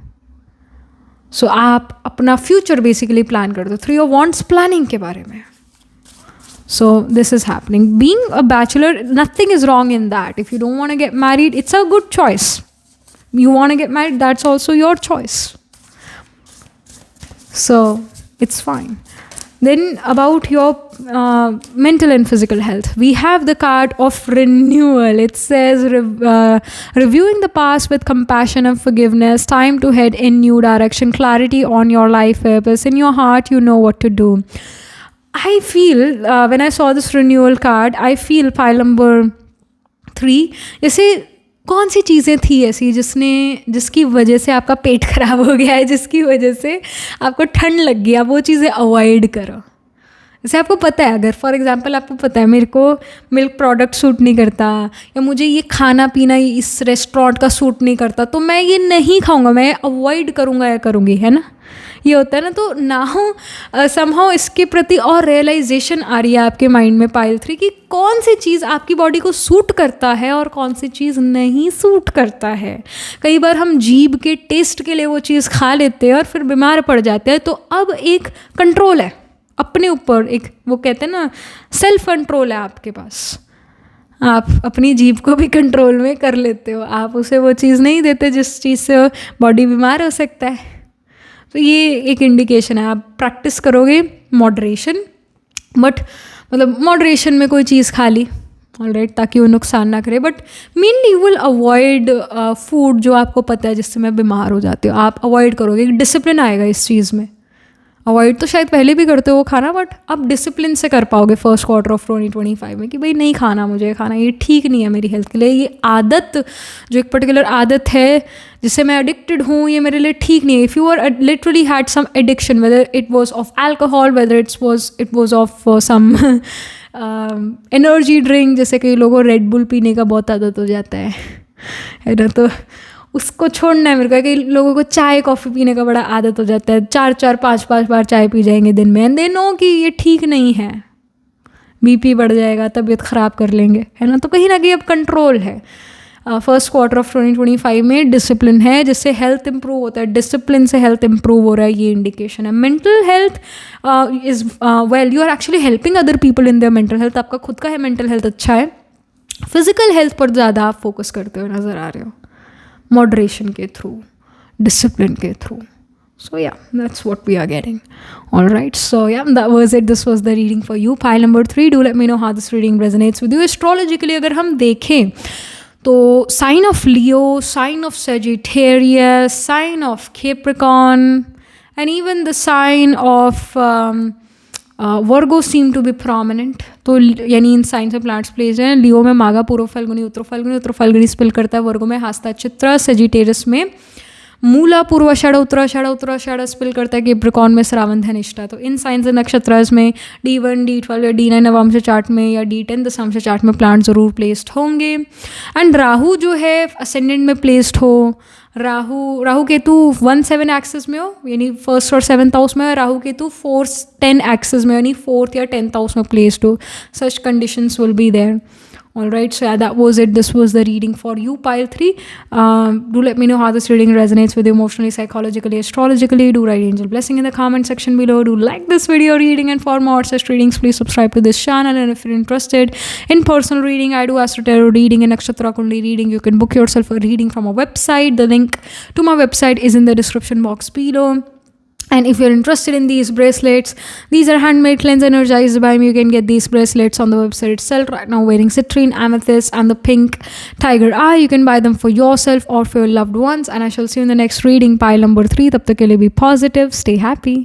सो आप अपना फ्यूचर बेसिकली प्लान कर दो. 3 of Wands प्लानिंग के बारे में. So this is happening. Being a bachelor, nothing is wrong in that. If you don't want to get married, it's a good choice. You want to get married, that's also your choice. So it's fine. Then about your mental and physical health, we have the card of renewal. It says reviewing the past with compassion and forgiveness, time to head in new direction, clarity on your life purpose. In your heart, you know what to do. I feel when I saw this renewal card, I feel pile number 3, जैसे कौन सी चीज़ें थी ऐसी जिसकी वजह से आपका पेट खराब हो गया है, जिसकी वजह से आपको ठंड लग गई, आप वो चीज़ें अवॉइड करो. जैसे आपको पता है, अगर फॉर एग्जांपल आपको पता है मेरे को मिल्क प्रोडक्ट सूट नहीं करता, या मुझे ये खाना पीना इस रेस्टोरेंट का सूट नहीं करता, तो मैं ये नहीं खाऊंगा, मैं अवॉइड करूँगा या करूँगी, है ना. ये होता है ना. तो नाउ समहाउ इसके प्रति और रियलाइजेशन आ रही है आपके माइंड में पाइल 3 कि कौन सी चीज़ आपकी बॉडी को सूट करता है और कौन सी चीज़ नहीं सूट करता है. कई बार हम जीभ के टेस्ट के लिए वो चीज़ खा लेते हैं और फिर बीमार पड़ जाते हैं. तो अब एक कंट्रोल है अपने ऊपर, एक वो कहते हैं ना सेल्फ कंट्रोल है आपके पास. आप अपनी जीभ को भी कंट्रोल में कर लेते हो. आप उसे वो चीज़ नहीं देते जिस चीज़ से बॉडी बीमार हो सकता है. तो ये एक इंडिकेशन है. आप प्रैक्टिस करोगे मॉडरेशन, बट मतलब मॉडरेशन में कोई चीज़ खा ली, ऑलराइट, ताकि वो नुकसान ना करे. But mainly you will avoid food जो आपको पता है जिससे मैं बीमार हो जाती हूँ. आप अवॉइड करोगे, एक डिसिप्लिन आएगा इस चीज़ में. अवॉइड तो शायद पहले भी करते हो वो खाना, बट अब डिसिप्लिन से कर पाओगे फर्स्ट क्वार्टर ऑफ 2025 में कि भाई नहीं खाना, मुझे खाना ये ठीक नहीं है मेरी हेल्थ के लिए. ये आदत जो एक पर्टिकुलर आदत है जिससे मैं एडिक्टेड हूँ, ये मेरे लिए ठीक नहीं है. If you are literally had some addiction, whether it was of alcohol, whether it was of some energy drink, जैसे कई लोगों को रेड बुल पीने का बहुत आदत हो जाता है ना, तो उसको छोड़ना है मेरे को. कई लोगों को चाय कॉफ़ी पीने का बड़ा आदत हो जाता है, 4-4 5-5 बार चाय पी जाएंगे दिन में, एंड दे नो कि ये ठीक नहीं है, बीपी बढ़ जाएगा, तबीयत ख़राब कर लेंगे, है ना. तो कहीं ना कहीं अब कंट्रोल है. फर्स्ट क्वार्टर ऑफ 2025 में डिसिप्लिन है जिससे हेल्थ इंप्रूव होता है. डिसिप्लिन से हेल्थ इंप्रूव हो रहा है, ये इंडिकेशन है. Mental health is well, you are actually helping other people in their mental health. आपका खुद का है मेंटल हेल्थ अच्छा है. फिजिकल हेल्थ पर ज़्यादा आप फोकस करते हुए नज़र आ रहे हो, मॉडरेशन के थ्रू, डिसिप्लिन के through. So yeah, that's what we are getting. All right. So yeah, that was it. This was the reading for you. Pile number 3. Do let me know how this reading resonates with you. Astrologically, अगर हम देखें तो sign of Leo, sign of Sagittarius, sign of Capricorn, and even the sign of Virgo seem to be prominent. तो यानी in science में plants place हैं. लियो में मागा, पूर्व फाल्गुनी, उत्तर फाल्गुनी स्पेल करता है. वर्गो में हस्ता चित्रा, सेजिटेरियस में मूला, पूर्वाषाढ़, उत्तराषाढ़ स्पेल करता है. कैप्रिकॉर्न में श्रावण, धनिष्ठा. तो इन साइंस एंड नक्षत्रास में D1, D12 या D9 नवांश चार्ट में या D10 दशांश चार्ट में प्लांट जरूर प्लेस्ड होंगे. एंड राहु जो है असेंडेंट में प्लेस्ड हो, राहु केतु 1-7 एक्सिस में हो, यानी फर्स्ट और 7th हाउस में. राहु केतु 4-10 एक्सिस में, यानी 4th या 10th हाउस में प्लेस्ड हो. Such conditions will be there. All right, so yeah, that was it. This was the reading for you, pile 3. Do let me know how this reading resonates with you emotionally, psychologically, astrologically. Do write angel blessing in the comment section below. Do like this video reading, and for more such readings, please subscribe to this channel. And if you're interested in personal reading, I do Astro Tarot reading and Nakshatra Kundi reading. You can book yourself a reading from a website. The link to my website is in the description box below. And if you're interested in these bracelets, these are handmade, cleansed, energized by me. You can get these bracelets on the website itself. Right now, wearing citrine, amethyst, and the pink tiger eye. You can buy them for yourself or for your loved ones. And I shall see you in the next reading, pile number 3. Tab tak ke liye be positive, stay happy.